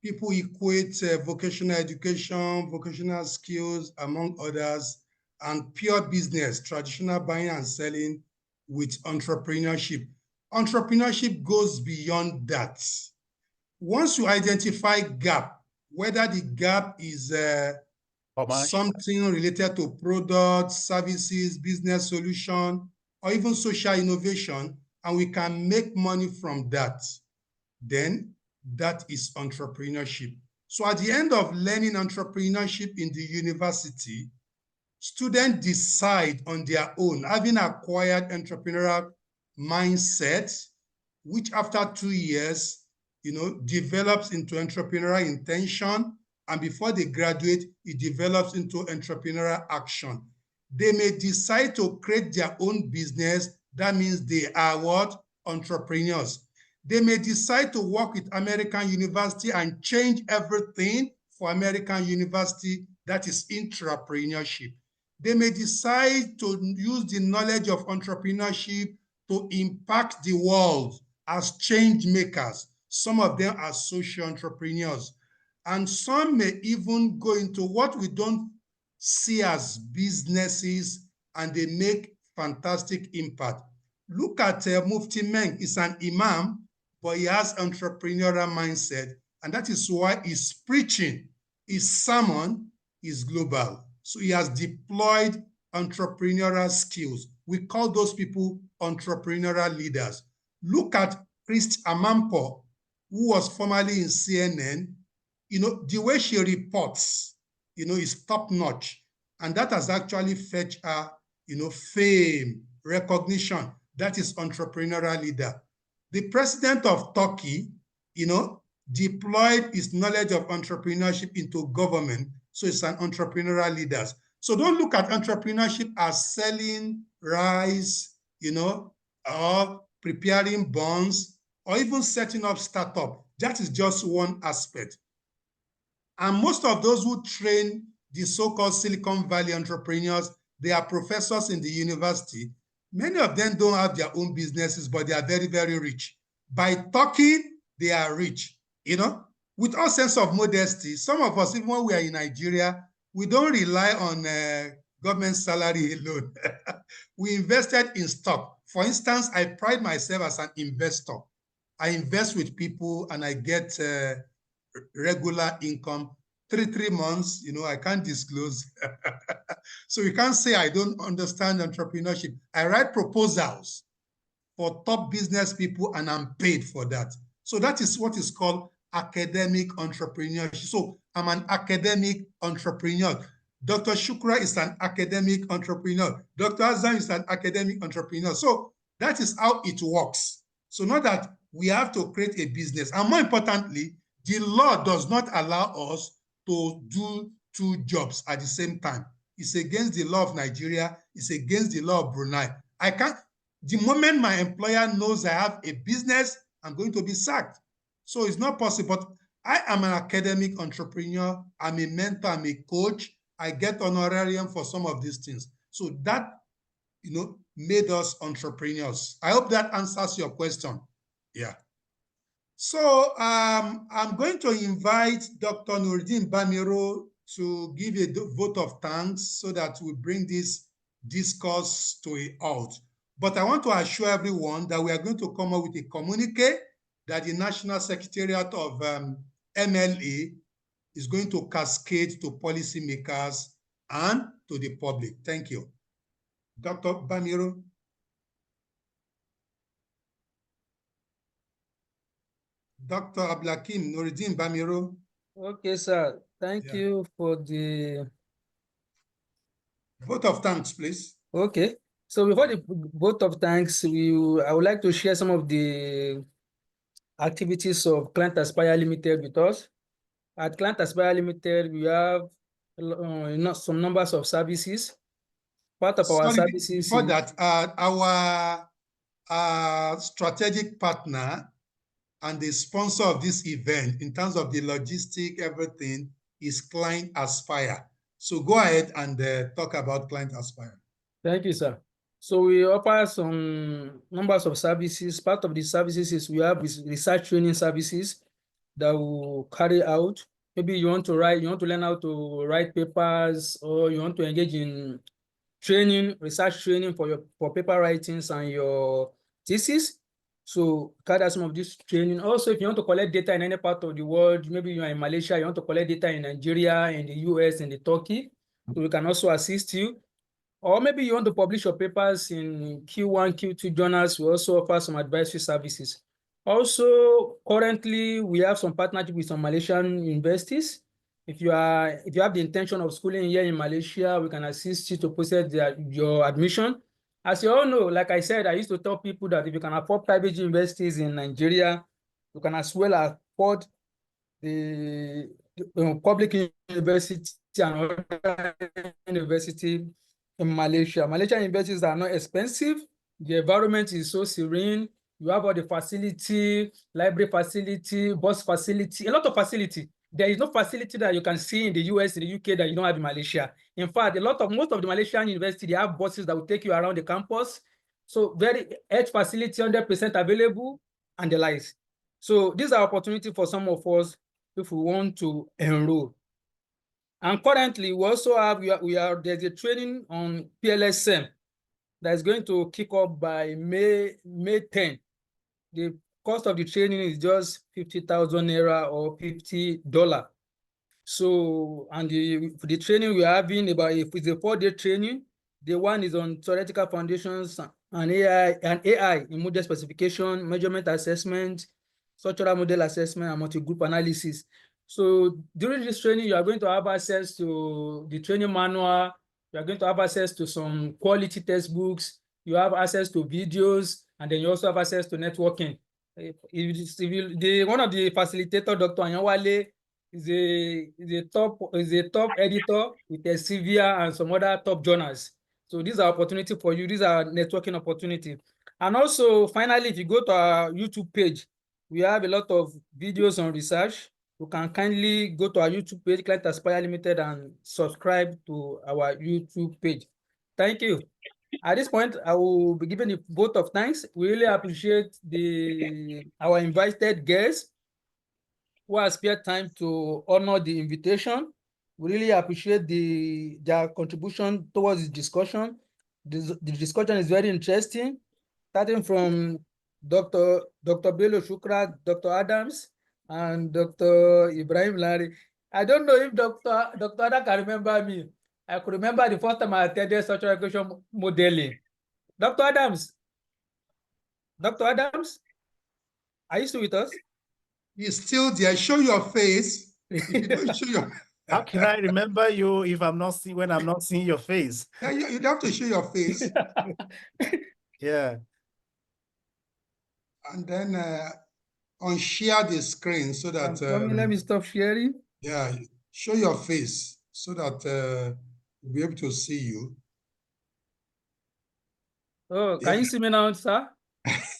Speaker 1: People equate vocational education, vocational skills, among others, and pure business, traditional buying and selling, with entrepreneurship. Entrepreneurship goes beyond that. Once you identify gap, whether the gap is something related to products, services, business solution, or even social innovation, and we can make money from that, then that is entrepreneurship. So at the end of learning entrepreneurship in the university, students decide on their own, having acquired entrepreneurial mindset, which after 2 years, develops into entrepreneurial intention, and before they graduate, it develops into entrepreneurial action. They may decide to create their own business. That means they are what? Entrepreneurs. They may decide to work with American University and change everything for American University. that is entrepreneurship. They may decide to use the knowledge of entrepreneurship to impact the world as change makers. Some of them are social entrepreneurs. And some may even go into what we don't see as businesses, and they make fantastic impact. Look at Mufti Meng. He's an imam, but he has entrepreneurial mindset. And that is why his preaching, his sermon is global. So he has deployed entrepreneurial skills. We call those people entrepreneurial leaders. Look at Christ Amampo, who was formerly in CNN. You know, the way she reports, you know, is top notch. And that has actually fetched her, you know, fame, recognition. That is entrepreneurial leader. The president of Turkey, you know, deployed his knowledge of entrepreneurship into government. So it's an entrepreneurial leader. So don't look at entrepreneurship as selling rice, you know, or preparing bonds, or even setting up startup. That is just one aspect. And most of those who train the so-called Silicon Valley entrepreneurs, they are professors in the university. Many of them don't have their own businesses, but they are very, very rich. By talking, they are rich. You know, with all sense of modesty, some of us, even when we are in Nigeria, we don't rely on government salary alone. We invested in stock. For instance, I pride myself as an investor. I invest with people and I get regular income. 3 months, you know, I can't disclose. So you can't say I don't understand entrepreneurship. I write proposals for top business people and I'm paid for that. So that is what is called academic entrepreneurship. So I'm an academic entrepreneur. Dr. Shukra is an academic entrepreneur. Dr. Azam is an academic entrepreneur. So that is how it works. So not that we have to create a business. And more importantly, the law does not allow us to do 2 jobs at the same time. It's against the law of Nigeria. It's against the law of Brunei. I can't, the moment my employer knows I have a business, I'm going to be sacked. So it's not possible. But I am an academic entrepreneur. I'm a mentor. I'm a coach. I get honorarium for some of these things. So that, you know, made us entrepreneurs. I hope that answers your question. Yeah. So I'm going to invite Dr. Nuruddin Bamiro to give a vote of thanks so that we bring this discourse to a halt. But I want to assure everyone that we are going to come up with a communique that the National Secretariat of MLA is going to cascade to policymakers and to the public. Thank you. Dr. Bamiro. Dr. Ablakim Nuruddin Bamiro.
Speaker 11: Okay, sir. Thank you for the
Speaker 1: vote of thanks, please.
Speaker 11: Okay. So before the vote of thanks, I would like to share some of the activities of Clients Aspire Limited with us. At Clients Aspire Limited, we have some numbers of services. Part of our services.
Speaker 1: Before that, our strategic partner and the sponsor of this event, in terms of the logistic, everything, is Clients Aspire. So go ahead and talk about Clients Aspire.
Speaker 11: Thank you, sir. So we offer some numbers of services. Part of the services is we have research training services that will carry out. Maybe you want to learn how to write papers, or you want to engage in training, research training for paper writings and your thesis. So carry out some of this training. Also, if you want to collect data in any part of the world, maybe you are in Malaysia, you want to collect data in Nigeria, in the US, in the Turkey, so we can also assist you. Or maybe you want to publish your papers in Q1, Q2 journals. We also offer some advisory services. Also, currently, we have some partnership with some Malaysian universities. If you have the intention of schooling here in Malaysia, we can assist you to process your admission. As you all know, like I said, I used to tell people that if you can afford private universities in Nigeria, you can as well afford the public university and other university in Malaysia. Malaysian universities are not expensive. The environment is so serene. You have all the facility, library facility, bus facility, a lot of facility there is no facility that you can see in the US, in the UK that you don't have in Malaysia. In fact, most of the Malaysian universities, they have buses that will take you around the campus. So very edge facility, 100% available, and the likes. So these are opportunity for some of us if we want to enroll. And currently, we also have, there's a training on PLSM that is going to kick off by May 10. The cost of the training is just 50,000 naira or $50. So, and the training we're having if it's a 4-day training, the one is on theoretical foundations and AI in model specification, measurement assessment, structural model assessment, and multi-group analysis. So during this training, you are going to have access to the training manual. You are going to have access to some quality textbooks. You have access to videos, and then you also have access to networking. One of the facilitator, Dr. Anyanwale, is a top editor with Elsevier and some other top journals. So these are opportunity for you. These are networking opportunity. And also, finally, if you go to our YouTube page, we have a lot of videos on research. You can kindly go to our YouTube page, Clients Aspire Limited, and subscribe to our YouTube page. Thank you. At this point, I will be giving a vote of thanks. We really appreciate our invited guests who has spared time to honor the invitation. We really appreciate their contribution towards the discussion. The discussion is very interesting, starting from Dr. Bello Shukra, Dr. Adams, and Dr. Ibrahim Larry. I don't know if Dr. Adam can remember me. I could remember the first time I attended structural equation modeling. Dr. Adams, are you still with us?
Speaker 1: He's still there. Show your face. If you don't show your...
Speaker 5: How can I remember you if I'm not when I'm not seeing your face?
Speaker 1: Yeah, you have to show your face.
Speaker 5: Yeah.
Speaker 1: And then unshare the screen so that...
Speaker 11: let me stop sharing.
Speaker 1: Yeah, show your face so that we'll be able to see you.
Speaker 11: Oh, can you see me now, sir?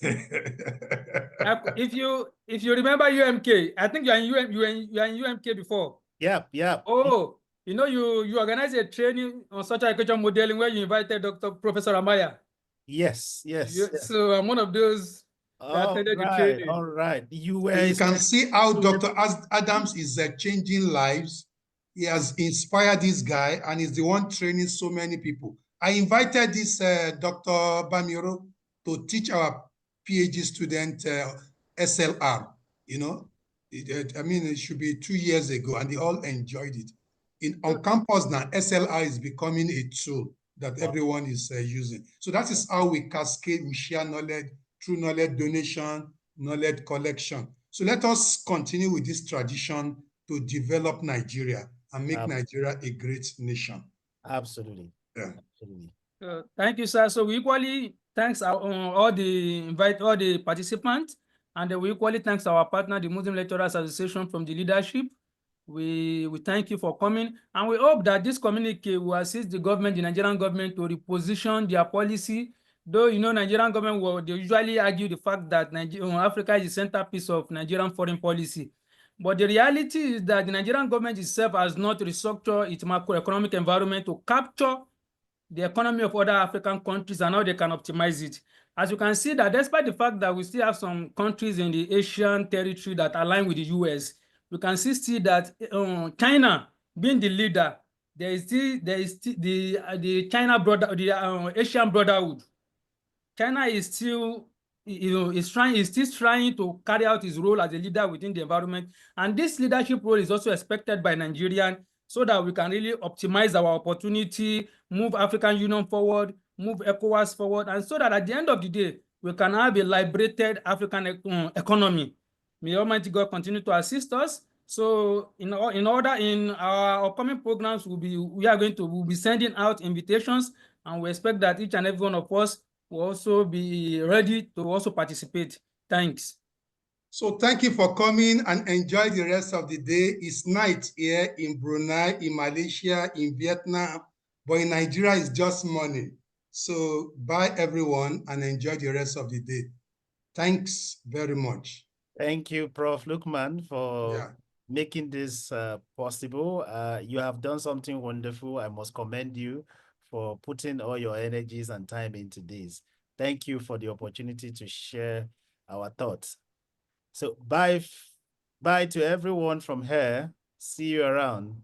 Speaker 11: If you remember UMK, I think you are in UMK before.
Speaker 5: Yeah.
Speaker 11: Oh, you organized a training on structural equation modeling where you invited Professor Amaya.
Speaker 5: Yes.
Speaker 11: So I'm one of those that attended the training.
Speaker 5: All right.
Speaker 1: You can see how Dr. Adams is changing lives. He has inspired this guy and is the one training so many people. I invited this Dr. Bamiro to teach our PhD student SLR, I mean, it should be 2 years ago, and they all enjoyed it. On campus now, SLR is becoming a tool that everyone is using. So that is how we cascade, we share knowledge through knowledge donation, knowledge collection. So let us continue with this tradition to develop Nigeria and make Nigeria a great nation.
Speaker 5: Absolutely.
Speaker 1: Yeah.
Speaker 5: Absolutely.
Speaker 11: Thank you, sir. So we equally thanks all the participants, and we equally thanks our partner, the Muslim Lecturers Association, from the leadership. We thank you for coming, and we hope that this communique will assist the Nigerian government, to reposition their policy. Though Nigerian government they usually argue the fact that Africa is the centerpiece of Nigerian foreign policy. But the reality is that the Nigerian government itself has not restructured its macroeconomic environment to capture the economy of other African countries and how they can optimize it. As you can see, that despite the fact that we still have some countries in the Asian territory that align with the US, we can see that China being the leader, there is still the China brother, the Asian Brotherhood. China is still is still trying to carry out his role as a leader within the environment, and this leadership role is also expected by Nigerian, so that we can really optimize our opportunity, move African Union forward, move ECOWAS forward, and so that at the end of the day, we can have a liberated African economy. May Almighty God continue to assist us. So in our upcoming programs, we'll be sending out invitations, and we expect that each and every one of us will also be ready to also participate. Thanks.
Speaker 1: So thank you for coming, and enjoy the rest of the day. It's night here in Brunei, in Malaysia, in Vietnam, but in Nigeria it's just morning. So bye everyone, and enjoy the rest of the day. Thanks very much.
Speaker 5: Thank you, Prof. Lukman, for making this possible. You have done something wonderful. I must commend you for putting all your energies and time into this. Thank you for the opportunity to share our thoughts. So bye to everyone from here. See you around.